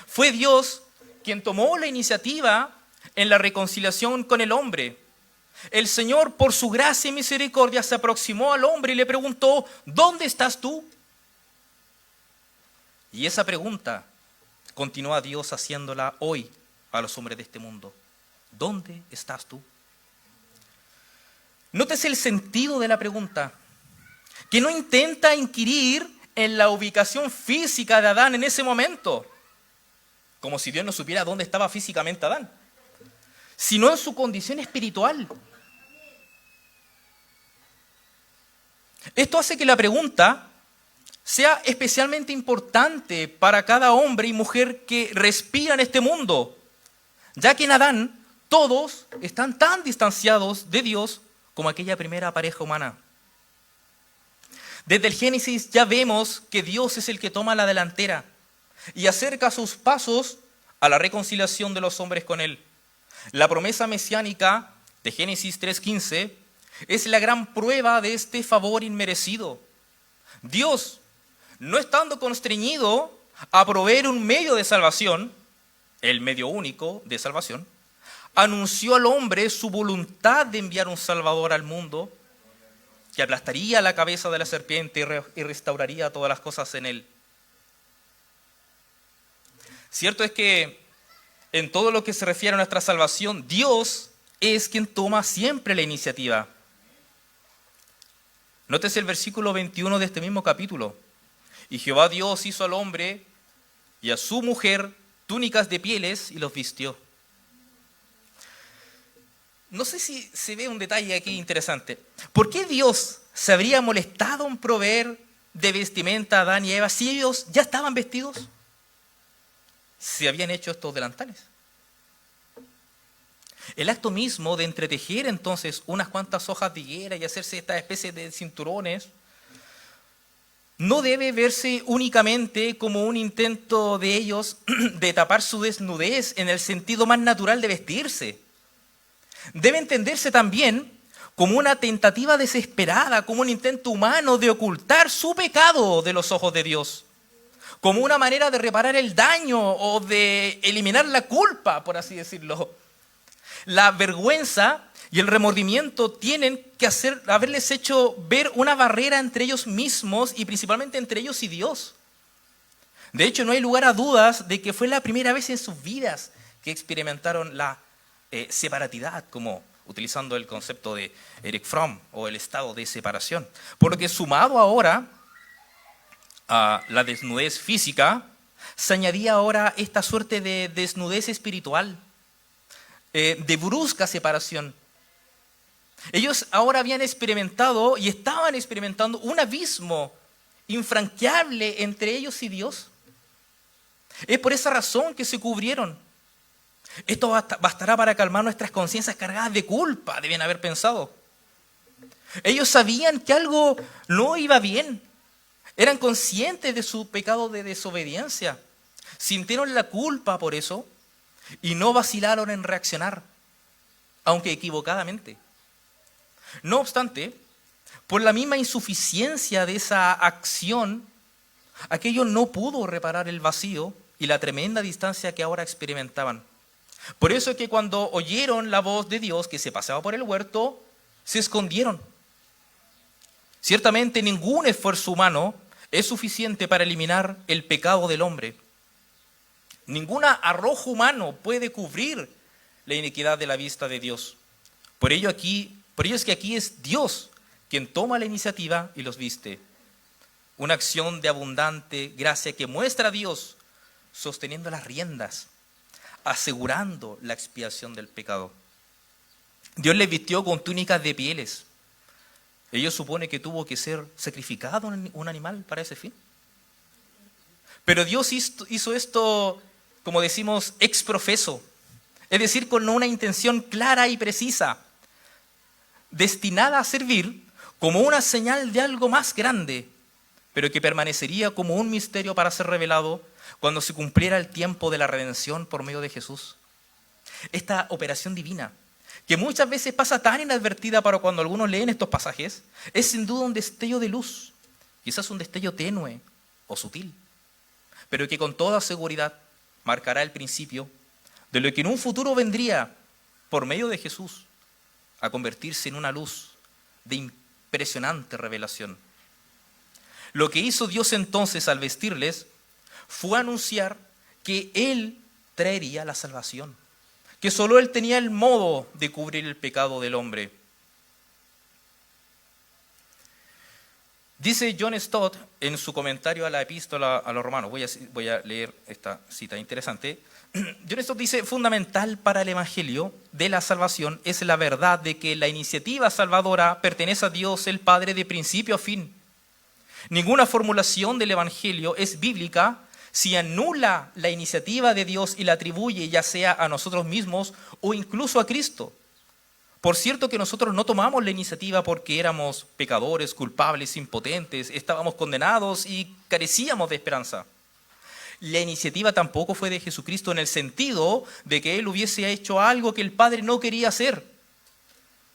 Fue Dios quien tomó la iniciativa en la reconciliación con el hombre. El Señor, por su gracia y misericordia, se aproximó al hombre y le preguntó: ¿dónde estás tú? Y esa pregunta continúa Dios haciéndola hoy a los hombres de este mundo. ¿Dónde estás tú? Nótese el sentido de la pregunta, que no intenta inquirir en la ubicación física de Adán en ese momento, como si Dios no supiera dónde estaba físicamente Adán, sino en su condición espiritual. Esto hace que la pregunta sea especialmente importante para cada hombre y mujer que respira en este mundo, ya que en Adán todos están tan distanciados de Dios como aquella primera pareja humana. Desde el Génesis ya vemos que Dios es el que toma la delantera y acerca sus pasos a la reconciliación de los hombres con Él. La promesa mesiánica de Génesis 3:15 es la gran prueba de este favor inmerecido. Dios, no estando constreñido a proveer un medio de salvación, el medio único de salvación, anunció al hombre su voluntad de enviar un Salvador al mundo que aplastaría la cabeza de la serpiente y restauraría todas las cosas en él. Cierto es que en todo lo que se refiere a nuestra salvación, Dios es quien toma siempre la iniciativa. Nótese el versículo 21 de este mismo capítulo. Y Jehová Dios hizo al hombre y a su mujer túnicas de pieles y los vistió. No sé si se ve un detalle aquí interesante. ¿Por qué Dios se habría molestado en proveer de vestimenta a Adán y a Eva si ellos ya estaban vestidos? Se habían hecho estos delantales. El acto mismo de entretejer entonces unas cuantas hojas de higuera y hacerse esta especie de cinturones no debe verse únicamente como un intento de ellos de tapar su desnudez en el sentido más natural de vestirse. Debe entenderse también como una tentativa desesperada, como un intento humano de ocultar su pecado de los ojos de Dios, como una manera de reparar el daño o de eliminar la culpa, por así decirlo. La vergüenza y el remordimiento tienen que haberles hecho ver una barrera entre ellos mismos y principalmente entre ellos y Dios. De hecho, no hay lugar a dudas de que fue la primera vez en sus vidas que experimentaron la separatidad, como utilizando el concepto de Erich Fromm, o el estado de separación. Por lo que sumado ahora a la desnudez física, se añadía ahora esta suerte de desnudez espiritual, de brusca separación. Ellos ahora habían experimentado y estaban experimentando un abismo infranqueable entre ellos y Dios. Es por esa razón que se cubrieron. Esto bastará para calmar nuestras conciencias cargadas de culpa, deben haber pensado. Ellos sabían que algo no iba bien. Eran conscientes de su pecado de desobediencia. Sintieron la culpa por eso y no vacilaron en reaccionar, aunque equivocadamente. No obstante, por la misma insuficiencia de esa acción, aquello no pudo reparar el vacío y la tremenda distancia que ahora experimentaban. Por eso es que cuando oyeron la voz de Dios que se paseaba por el huerto, se escondieron. Ciertamente ningún esfuerzo humano es suficiente para eliminar el pecado del hombre. Ningún arrojo humano puede cubrir la iniquidad de la vista de Dios. Por ello es que aquí es Dios quien toma la iniciativa y los viste. Una acción de abundante gracia que muestra a Dios sosteniendo las riendas, asegurando la expiación del pecado. Dios les vistió con túnicas de pieles. Ellos supone que tuvo que ser sacrificado un animal para ese fin. Pero Dios hizo esto, como decimos, ex profeso, es decir, con una intención clara y precisa, destinada a servir como una señal de algo más grande, pero que permanecería como un misterio para ser revelado cuando se cumpliera el tiempo de la redención por medio de Jesús. Esta operación divina, que muchas veces pasa tan inadvertida para cuando algunos leen estos pasajes, es sin duda un destello de luz, quizás un destello tenue o sutil, pero que con toda seguridad marcará el principio de lo que en un futuro vendría por medio de Jesús a convertirse en una luz de impresionante revelación. Lo que hizo Dios entonces al vestirles fue anunciar que Él traería la salvación, que solo Él tenía el modo de cubrir el pecado del hombre. Dice John Stott en su comentario a la epístola a los romanos, voy a leer esta cita interesante. John Stott dice: fundamental para el evangelio de la salvación es la verdad de que la iniciativa salvadora pertenece a Dios el Padre de principio a fin. Ninguna formulación del evangelio es bíblica si anula la iniciativa de Dios y la atribuye ya sea a nosotros mismos o incluso a Cristo. Por cierto que nosotros no tomamos la iniciativa porque éramos pecadores, culpables, impotentes, estábamos condenados y carecíamos de esperanza. La iniciativa tampoco fue de Jesucristo en el sentido de que Él hubiese hecho algo que el Padre no quería hacer.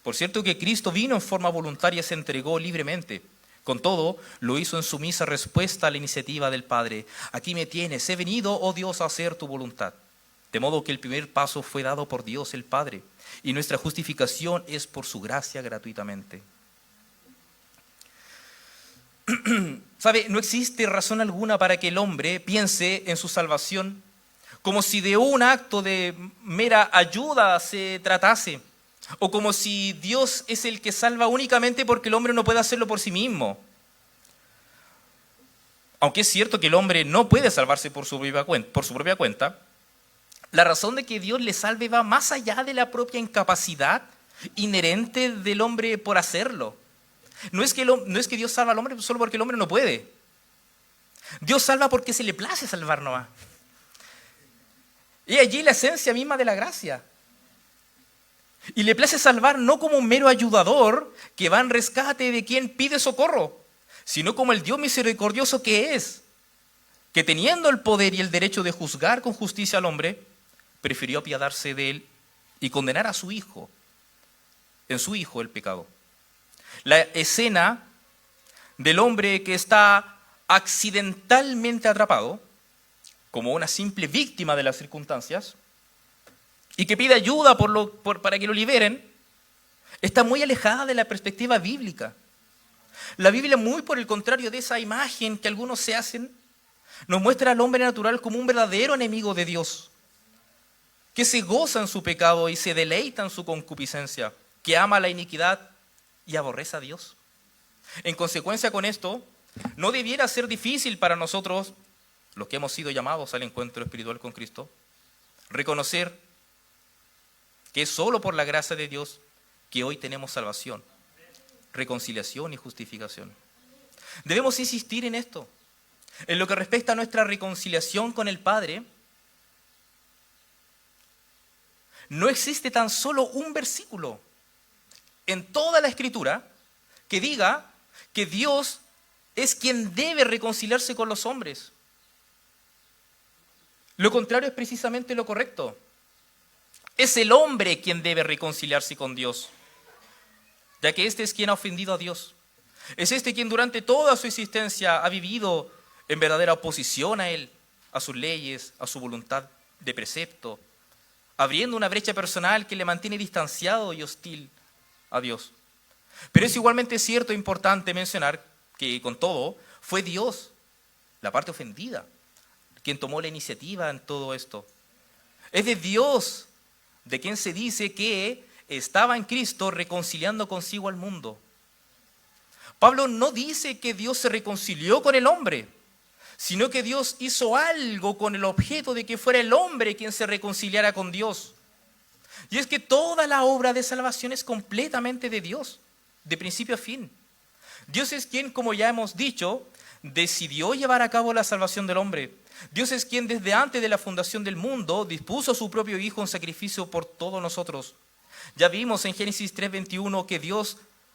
Por cierto que Cristo vino en forma voluntaria y se entregó libremente. Con todo, lo hizo en sumisa respuesta a la iniciativa del Padre. Aquí me tienes, he venido, oh Dios, a hacer tu voluntad. De modo que el primer paso fue dado por Dios el Padre, y nuestra justificación es por su gracia gratuitamente. ¿Sabe? No existe razón alguna para que el hombre piense en su salvación como si de un acto de mera ayuda se tratase, o como si Dios es el que salva únicamente porque el hombre no puede hacerlo por sí mismo. Aunque es cierto que el hombre no puede salvarse por su propia cuenta, la razón de que Dios le salve va más allá de la propia incapacidad inherente del hombre por hacerlo. No es que Dios salva al hombre solo porque el hombre no puede. Dios salva porque se le place salvar nomás. Y allí la esencia misma de la gracia. Y le place salvar no como un mero ayudador que va en rescate de quien pide socorro, sino como el Dios misericordioso que es, que teniendo el poder y el derecho de juzgar con justicia al hombre, prefirió apiadarse de él y condenar a su hijo, en su hijo el pecado. La escena del hombre que está accidentalmente atrapado, como una simple víctima de las circunstancias, y que pide ayuda para que lo liberen, Está muy alejada de la perspectiva bíblica. La Biblia, muy por el contrario de esa imagen que algunos se hacen, nos muestra al hombre natural como un verdadero enemigo de Dios, que se goza en su pecado y se deleita en su concupiscencia, que ama la iniquidad y aborrece a Dios. En consecuencia con esto, no debiera ser difícil para nosotros, los que hemos sido llamados al encuentro espiritual con Cristo, reconocer que es solo por la gracia de Dios que hoy tenemos salvación, reconciliación y justificación. Debemos insistir en esto. En lo que respecta a nuestra reconciliación con el Padre, no existe tan solo un versículo en toda la Escritura que diga que Dios es quien debe reconciliarse con los hombres. Lo contrario es precisamente lo correcto. Es el hombre quien debe reconciliarse con Dios, ya que este es quien ha ofendido a Dios. Es este quien durante toda su existencia ha vivido en verdadera oposición a Él, a sus leyes, a su voluntad de precepto, abriendo una brecha personal que le mantiene distanciado y hostil a Dios. Pero es igualmente cierto e importante mencionar que con todo fue Dios, la parte ofendida, quien tomó la iniciativa en todo esto. Es de Dios de quien se dice que estaba en Cristo reconciliando consigo al mundo. Pablo no dice que Dios se reconcilió con el hombre, sino que Dios hizo algo con el objeto de que fuera el hombre quien se reconciliara con Dios. Y es que toda la obra de salvación es completamente de Dios, de principio a fin. Dios es quien, como ya hemos dicho, decidió llevar a cabo la salvación del hombre. Dios es quien desde antes de la fundación del mundo dispuso a su propio Hijo en sacrificio por todos nosotros. Ya vimos en Génesis 3:21 que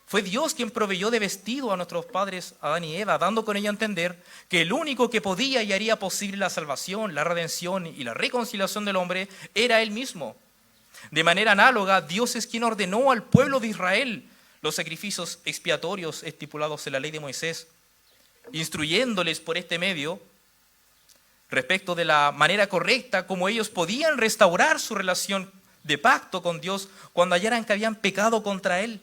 fue Dios quien proveyó de vestido a nuestros padres Adán y Eva, dando con ello a entender que el único que podía y haría posible la salvación, la redención y la reconciliación del hombre era Él mismo. De manera análoga, Dios es quien ordenó al pueblo de Israel los sacrificios expiatorios estipulados en la ley de Moisés, instruyéndoles por este medio respecto de la manera correcta como ellos podían restaurar su relación de pacto con Dios cuando hallaran que habían pecado contra Él.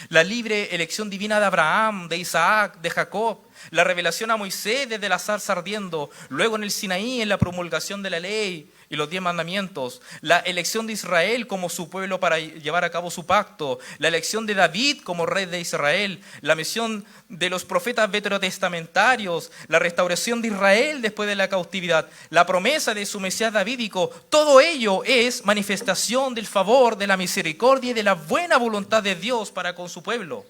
La libre elección divina de Abraham, de Isaac, de Jacob, la revelación a Moisés desde la zarza ardiendo, luego en el Sinaí en la promulgación de la ley y los 10 mandamientos, la elección de Israel como su pueblo para llevar a cabo su pacto, la elección de David como rey de Israel, la misión de los profetas veterotestamentarios, la restauración de Israel después de la cautividad, la promesa de su Mesías davídico, todo ello es manifestación del favor, de la misericordia y de la buena voluntad de Dios para con su pueblo.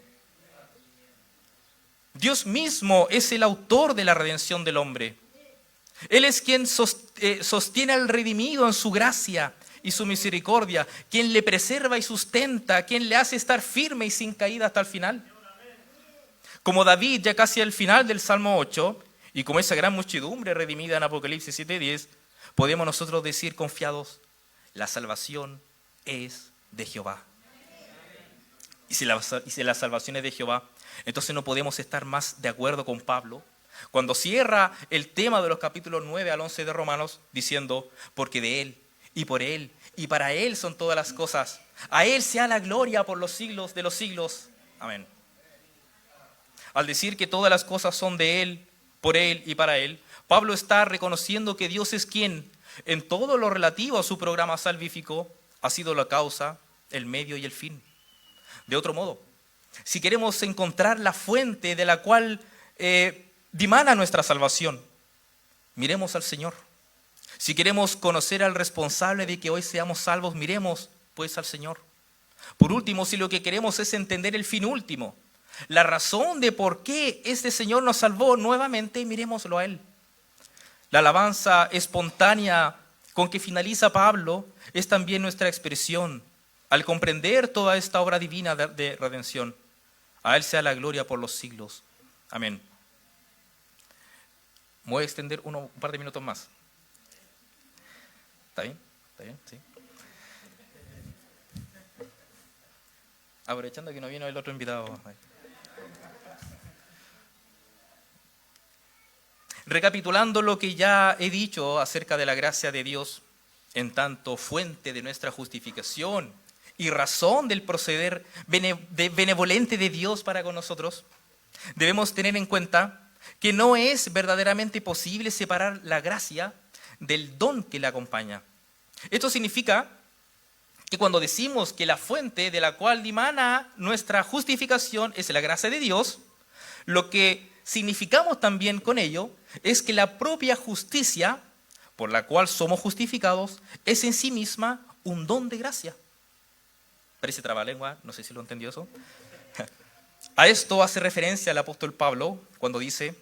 Dios mismo es el autor de la redención del hombre. Él es quien sostiene al redimido en su gracia y su misericordia, quien le preserva y sustenta, quien le hace estar firme y sin caída hasta el final. Como David ya casi al final del Salmo 8, y como esa gran muchedumbre redimida en Apocalipsis 7:10, podemos nosotros decir confiados, la salvación es de Jehová. Y si la salvación es de Jehová, entonces no podemos estar más de acuerdo con Pablo cuando cierra el tema de los capítulos 9 al 11 de Romanos diciendo, porque de Él y por Él y para Él son todas las cosas. A Él sea la gloria por los siglos de los siglos. Amén. Al decir que todas las cosas son de Él, por Él y para Él, Pablo está reconociendo que Dios es quien, en todo lo relativo a su programa salvífico, ha sido la causa, el medio y el fin. De otro modo, si queremos encontrar la fuente de la cual dimana nuestra salvación, miremos al Señor. Si queremos conocer al responsable de que hoy seamos salvos, miremos pues al Señor. Por último, si lo que queremos es entender el fin último, la razón de por qué este Señor nos salvó nuevamente, miremoslo a Él. La alabanza espontánea con que finaliza Pablo es también nuestra expresión al comprender toda esta obra divina de redención. A Él sea la gloria por los siglos. Amén. Me voy a extender un par de minutos más. ¿Está bien? ¿Está bien? Sí. Aprovechando que no vino el otro invitado. Recapitulando lo que ya he dicho acerca de la gracia de Dios, en tanto fuente de nuestra justificación y razón del proceder benevolente de Dios para con nosotros, debemos tener en cuenta que no es verdaderamente posible separar la gracia del don que la acompaña. Esto significa que cuando decimos que la fuente de la cual dimana nuestra justificación es la gracia de Dios, lo que significamos también con ello es que la propia justicia por la cual somos justificados es en sí misma un don de gracia. Parece trabalengua, no sé si lo entendió eso. A esto hace referencia el apóstol Pablo cuando dice: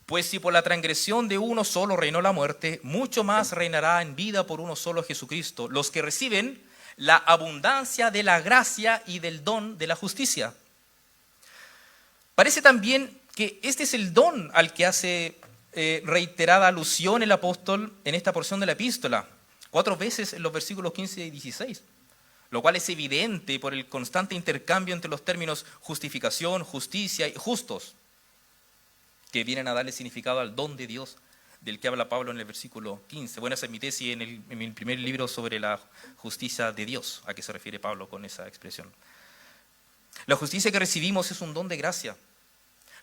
pues si por la transgresión de uno solo reinó la muerte, mucho más reinará en vida por uno solo, Jesucristo, los que reciben la abundancia de la gracia y del don de la justicia. Parece también que este es el don al que hace reiterada alusión el apóstol en esta porción de la epístola, 4 veces en los versículos 15 y 16, lo cual es evidente por el constante intercambio entre los términos justificación, justicia y justos, que vienen a darle significado al don de Dios del que habla Pablo en el versículo 15. Bueno, esa es mi tesis en mi primer libro sobre la justicia de Dios, a qué se refiere Pablo con esa expresión. La justicia que recibimos es un don de gracia,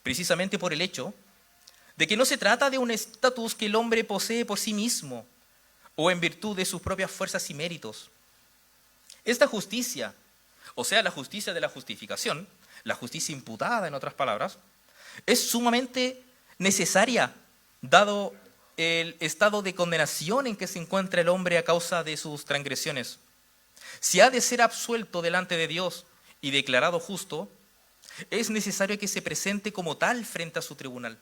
precisamente por el hecho de que no se trata de un estatus que el hombre posee por sí mismo o en virtud de sus propias fuerzas y méritos. Esta justicia, o sea, la justicia de la justificación, la justicia imputada en otras palabras, es sumamente necesaria, dado el estado de condenación en que se encuentra el hombre a causa de sus transgresiones. Si ha de ser absuelto delante de Dios y declarado justo, es necesario que se presente como tal frente a su tribunal.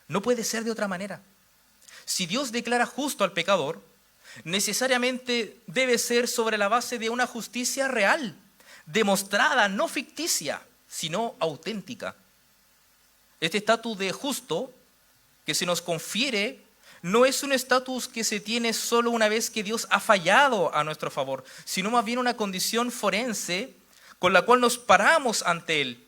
No puede ser de otra manera. Si Dios declara justo al pecador, necesariamente debe ser sobre la base de una justicia real, demostrada, no ficticia, sino auténtica. Este estatus de justo que se nos confiere no es un estatus que se tiene solo una vez que Dios ha fallado a nuestro favor, sino más bien una condición forense con la cual nos paramos ante Él.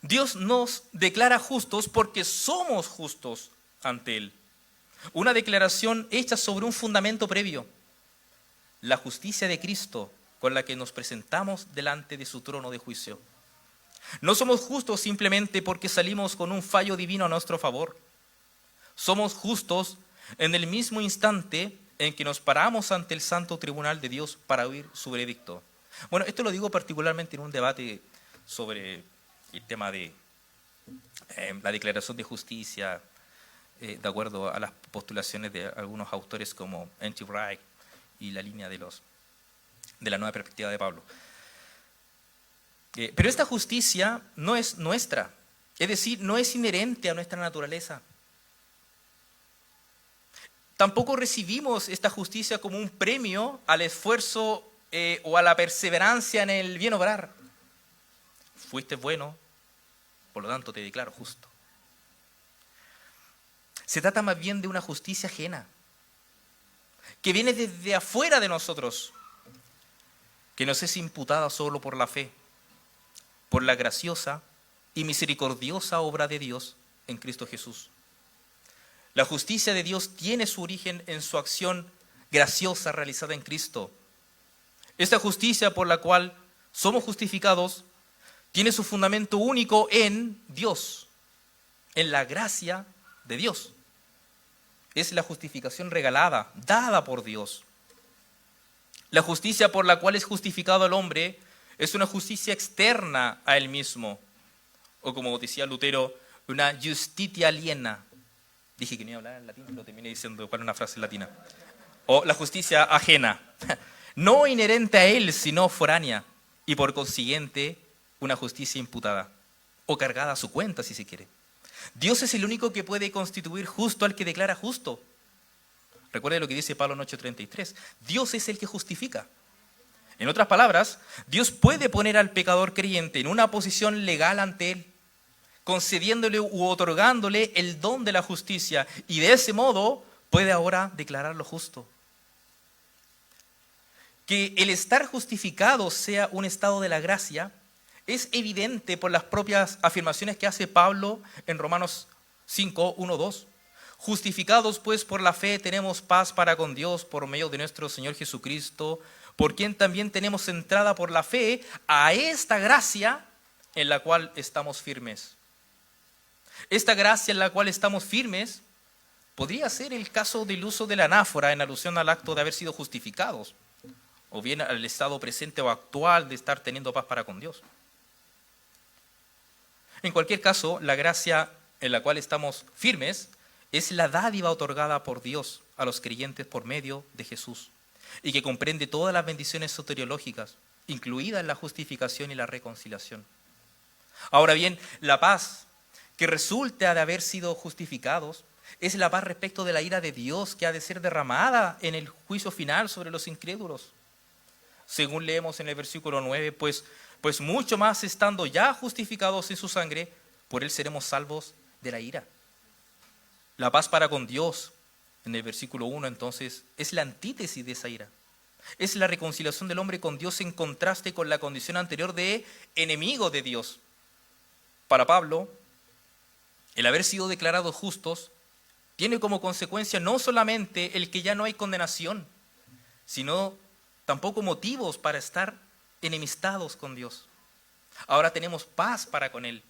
Dios nos declara justos porque somos justos ante Él. Una declaración hecha sobre un fundamento previo, la justicia de Cristo con la que nos presentamos delante de su trono de juicio. No somos justos simplemente porque salimos con un fallo divino a nuestro favor. Somos justos en el mismo instante en que nos paramos ante el santo tribunal de Dios para oír su veredicto. Bueno, esto lo digo particularmente en un debate sobre el tema de la declaración de justicia, de acuerdo a las postulaciones de algunos autores como N.T. Wright y la línea de la nueva perspectiva de Pablo. Pero esta justicia no es nuestra, es decir, no es inherente a nuestra naturaleza. Tampoco recibimos esta justicia como un premio al esfuerzo o a la perseverancia en el bien obrar. Fuiste bueno, por lo tanto te declaro justo. Se trata más bien de una justicia ajena, que viene desde afuera de nosotros, que nos es imputada solo por la fe, por la graciosa y misericordiosa obra de Dios en Cristo Jesús. La justicia de Dios tiene su origen en su acción graciosa realizada en Cristo. Esta justicia por la cual somos justificados tiene su fundamento único en Dios, en la gracia de Dios. Es la justificación regalada, dada por Dios. La justicia por la cual es justificado el hombre es una justicia externa a él mismo, o como decía Lutero, una justitia aliena. Dije que no iba a hablar en latín, pero terminé diciendo cuál es una frase latina. O la justicia ajena, no inherente a él, sino foránea, y por consiguiente una justicia imputada, o cargada a su cuenta, si se quiere. Dios es el único que puede constituir justo al que declara justo. Recuerde lo que dice Pablo en 8:33. Dios es el que justifica. En otras palabras, Dios puede poner al pecador creyente en una posición legal ante Él, concediéndole u otorgándole el don de la justicia, y de ese modo puede ahora declararlo justo. Que el estar justificado sea un estado de la gracia es evidente por las propias afirmaciones que hace Pablo en Romanos 5, 1, 2. Justificados pues por la fe tenemos paz para con Dios por medio de nuestro Señor Jesucristo, por quien también tenemos entrada por la fe a esta gracia en la cual estamos firmes. Esta gracia en la cual estamos firmes podría ser el caso del uso de la anáfora en alusión al acto de haber sido justificados, o bien al estado presente o actual de estar teniendo paz para con Dios. En cualquier caso, la gracia en la cual estamos firmes es la dádiva otorgada por Dios a los creyentes por medio de Jesús, y que comprende todas las bendiciones soteriológicas, incluidas la justificación y la reconciliación. Ahora bien, la paz que resulta de haber sido justificados es la paz respecto de la ira de Dios que ha de ser derramada en el juicio final sobre los incrédulos. Según leemos en el versículo 9, pues mucho más estando ya justificados en su sangre, por él seremos salvos de la ira. La paz para con Dios, en el versículo 1 entonces, es la antítesis de esa ira. Es la reconciliación del hombre con Dios en contraste con la condición anterior de enemigo de Dios. Para Pablo, el haber sido declarados justos tiene como consecuencia no solamente el que ya no hay condenación, sino tampoco motivos para estar enemistados con Dios. Ahora tenemos paz para con Él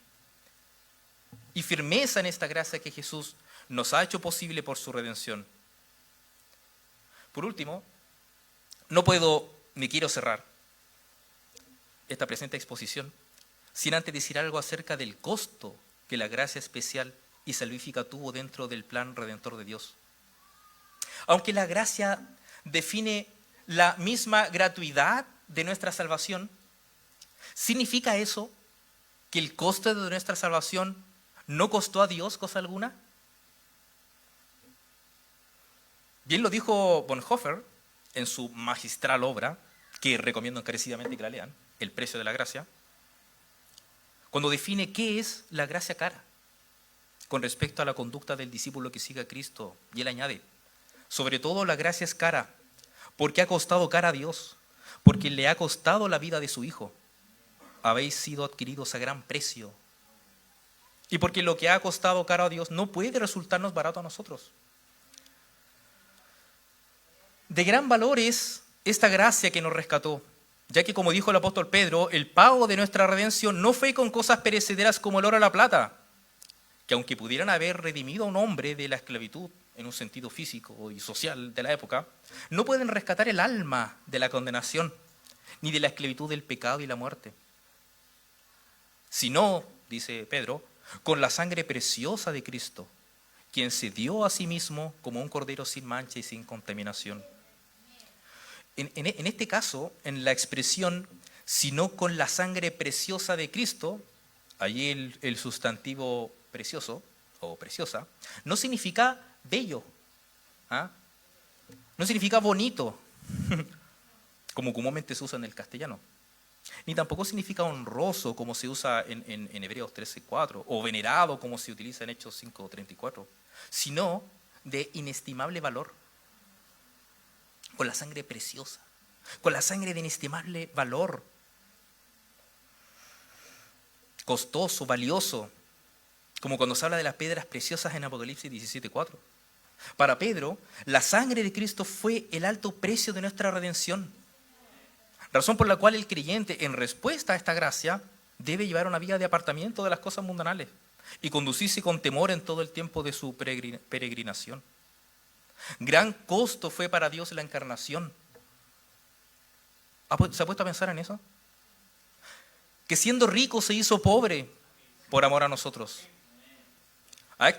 y firmeza en esta gracia que Jesús nos ha hecho posible por su redención. Por último, no puedo ni quiero cerrar esta presente exposición sin antes decir algo acerca del costo que la gracia especial y salvífica tuvo dentro del plan redentor de Dios. Aunque la gracia define la misma gratuidad de nuestra salvación, ¿significa eso que el costo de nuestra salvación no costó a Dios cosa alguna? Bien lo dijo Bonhoeffer en su magistral obra, que recomiendo encarecidamente que la lean, El precio de la gracia, cuando define qué es la gracia cara con respecto a la conducta del discípulo que sigue a Cristo. Y él añade, sobre todo la gracia es cara, porque ha costado cara a Dios, porque le ha costado la vida de su Hijo. Habéis sido adquiridos a gran precio. Y porque lo que ha costado caro a Dios no puede resultarnos barato a nosotros. De gran valor es esta gracia que nos rescató, ya que como dijo el apóstol Pedro, el pago de nuestra redención no fue con cosas perecederas como el oro o la plata, que aunque pudieran haber redimido a un hombre de la esclavitud en un sentido físico y social de la época, no pueden rescatar el alma de la condenación, ni de la esclavitud del pecado y la muerte. Sino, dice Pedro, con la sangre preciosa de Cristo, quien se dio a sí mismo como un cordero sin mancha y sin contaminación. En este caso, en la expresión, sino con la sangre preciosa de Cristo, allí el sustantivo precioso o preciosa, no significa bello, no significa bonito, como comúnmente se usa en el castellano, ni tampoco significa honroso, como se usa en Hebreos 13:4, o venerado, como se utiliza en Hechos 5:34, sino de inestimable valor, con la sangre preciosa, con la sangre de inestimable valor, costoso, valioso, como cuando se habla de las piedras preciosas en Apocalipsis 17:4. Para Pedro, la sangre de Cristo fue el alto precio de nuestra redención, razón por la cual el creyente, en respuesta a esta gracia, debe llevar una vida de apartamiento de las cosas mundanales y conducirse con temor en todo el tiempo de su peregrinación. Gran costo fue para Dios la encarnación. ¿Se ha puesto a pensar en eso? Que siendo rico se hizo pobre por amor a nosotros. A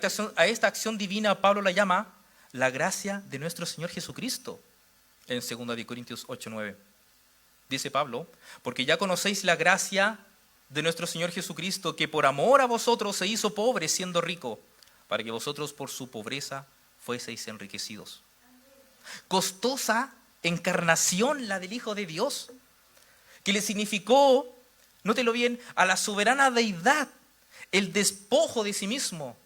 esta acción divina Pablo la llama la gracia de nuestro Señor Jesucristo en 2 Corintios 8:9. Dice Pablo, porque ya conocéis la gracia de nuestro Señor Jesucristo, que por amor a vosotros se hizo pobre siendo rico, para que vosotros por su pobreza fueseis enriquecidos. Costosa encarnación la del Hijo de Dios, que le significó, nótelo bien, a la soberana deidad el despojo de sí mismo.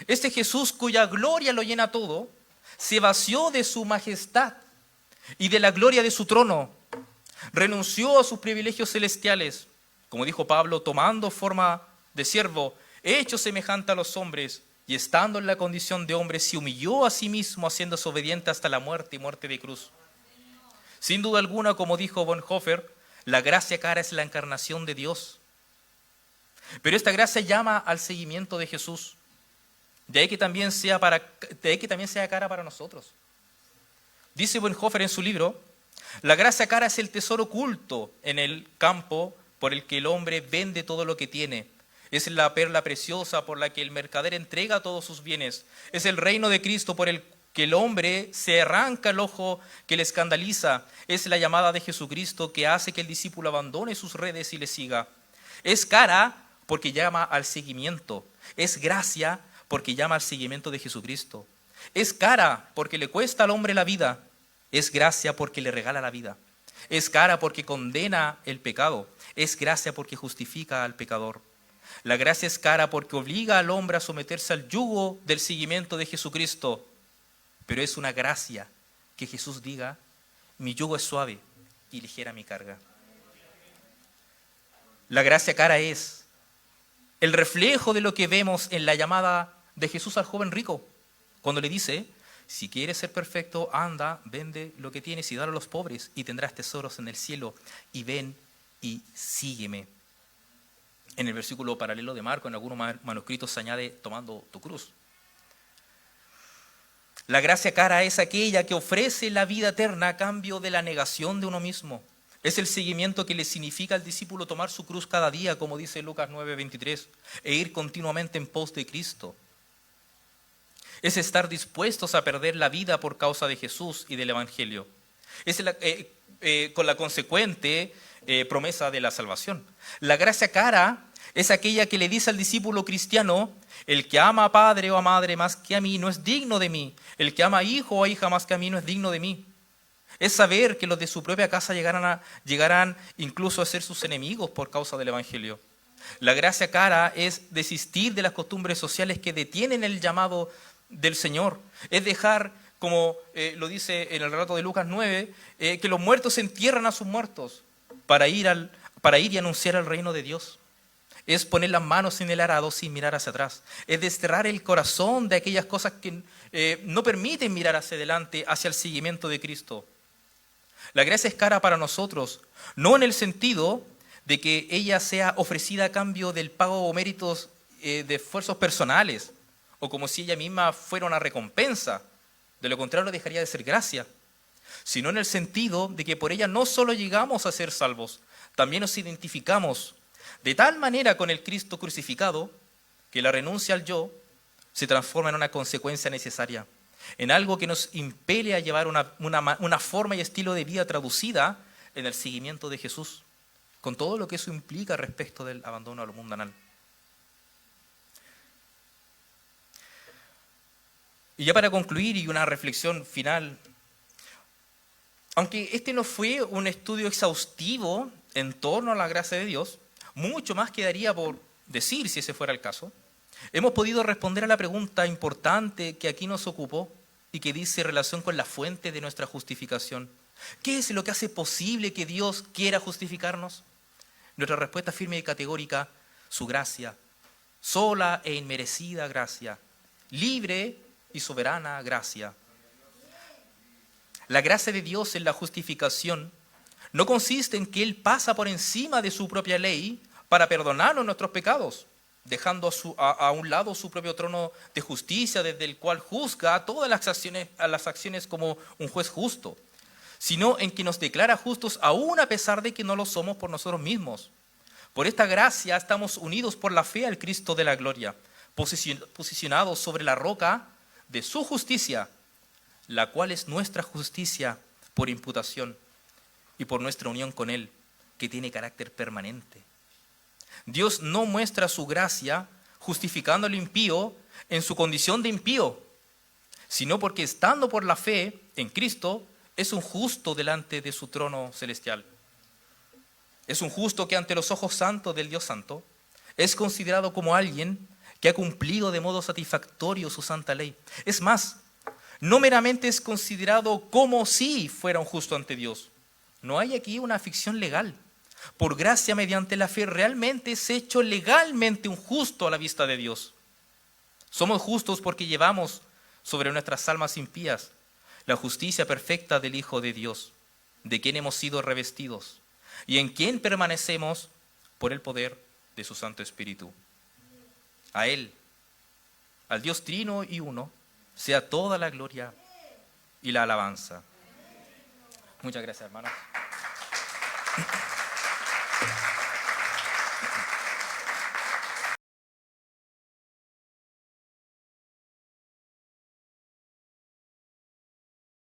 Este Jesús, cuya gloria lo llena todo, se vació de su majestad y de la gloria de su trono, renunció a sus privilegios celestiales, como dijo Pablo, tomando forma de siervo, hecho semejante a los hombres, y estando en la condición de hombre, se humilló a sí mismo, haciéndose obediente hasta la muerte y muerte de cruz. Sin duda alguna, como dijo Bonhoeffer, la gracia cara es la encarnación de Dios. Pero esta gracia llama al seguimiento de Jesús. De ahí que también sea cara para nosotros. Dice Bonhoeffer en su libro, la gracia cara es el tesoro oculto en el campo por el que el hombre vende todo lo que tiene. Es la perla preciosa por la que el mercader entrega todos sus bienes. Es el reino de Cristo por el que el hombre se arranca el ojo que le escandaliza. Es la llamada de Jesucristo que hace que el discípulo abandone sus redes y le siga. Es cara porque llama al seguimiento. Es gracia porque llama al seguimiento de Jesucristo. Es cara porque le cuesta al hombre la vida. Es gracia porque le regala la vida. Es cara porque condena el pecado. Es gracia porque justifica al pecador. La gracia es cara porque obliga al hombre a someterse al yugo del seguimiento de Jesucristo. Pero es una gracia que Jesús diga, mi yugo es suave y ligera mi carga. La gracia cara es el reflejo de lo que vemos en la llamada de Jesús al joven rico, cuando le dice, si quieres ser perfecto, anda, vende lo que tienes y dalo a los pobres y tendrás tesoros en el cielo y ven y sígueme. En el versículo paralelo de Marcos, en algunos manuscritos se añade tomando tu cruz. La gracia cara es aquella que ofrece la vida eterna a cambio de la negación de uno mismo. Es el seguimiento que le significa al discípulo tomar su cruz cada día, como dice Lucas 9:23, e ir continuamente en pos de Cristo. Es estar dispuestos a perder la vida por causa de Jesús y del Evangelio. Es con la consecuente promesa de la salvación. La gracia cara es aquella que le dice al discípulo cristiano, el que ama a padre o a madre más que a mí no es digno de mí. El que ama a hijo o a hija más que a mí no es digno de mí. Es saber que los de su propia casa llegarán incluso a ser sus enemigos por causa del Evangelio. La gracia cara es desistir de las costumbres sociales que detienen el llamado del Señor. Es dejar, como lo dice en el relato de Lucas 9, que los muertos entierran a sus muertos para ir y anunciar el reino de Dios. Es poner las manos en el arado sin mirar hacia atrás. Es desterrar el corazón de aquellas cosas que no permiten mirar hacia adelante, hacia el seguimiento de Cristo. La gracia es cara para nosotros, no en el sentido de que ella sea ofrecida a cambio del pago o méritos de esfuerzos personales, o como si ella misma fuera una recompensa. De lo contrario, dejaría de ser gracia. Sino en el sentido de que por ella no solo llegamos a ser salvos, también nos identificamos de tal manera con el Cristo crucificado que la renuncia al yo se transforma en una consecuencia necesaria, en algo que nos impele a llevar una forma y estilo de vida traducida en el seguimiento de Jesús, con todo lo que eso implica respecto del abandono a lo mundanal. Y ya para concluir y una reflexión final, aunque este no fue un estudio exhaustivo en torno a la gracia de Dios, mucho más quedaría por decir si ese fuera el caso. Hemos podido responder a la pregunta importante que aquí nos ocupó y que dice relación con la fuente de nuestra justificación. ¿Qué es lo que hace posible que Dios quiera justificarnos? Nuestra respuesta firme y categórica, su gracia, sola e inmerecida gracia, libre y soberana gracia. La gracia de Dios en la justificación no consiste en que Él pasa por encima de su propia ley para perdonarnos nuestros pecados, dejando a un lado su propio trono de justicia desde el cual juzga todas las acciones como un juez justo, sino en que nos declara justos aún a pesar de que no lo somos por nosotros mismos. Por esta gracia estamos unidos por la fe al Cristo de la gloria, posicionados sobre la roca de su justicia, la cual es nuestra justicia por imputación y por nuestra unión con Él, que tiene carácter permanente. Dios no muestra su gracia justificando al impío en su condición de impío, sino porque estando por la fe en Cristo, es un justo delante de su trono celestial. Es un justo que ante los ojos santos del Dios Santo es considerado como alguien que ha cumplido de modo satisfactorio su santa ley. Es más, no meramente es considerado como si fuera un justo ante Dios. No hay aquí una ficción legal. Por gracia, mediante la fe, realmente es hecho legalmente un justo a la vista de Dios. Somos justos porque llevamos sobre nuestras almas impías la justicia perfecta del Hijo de Dios. de quien hemos sido revestidos y en quien permanecemos por el poder de su Santo Espíritu. A Él, al Dios Trino y Uno, sea toda la gloria y la alabanza. Muchas gracias, hermanos.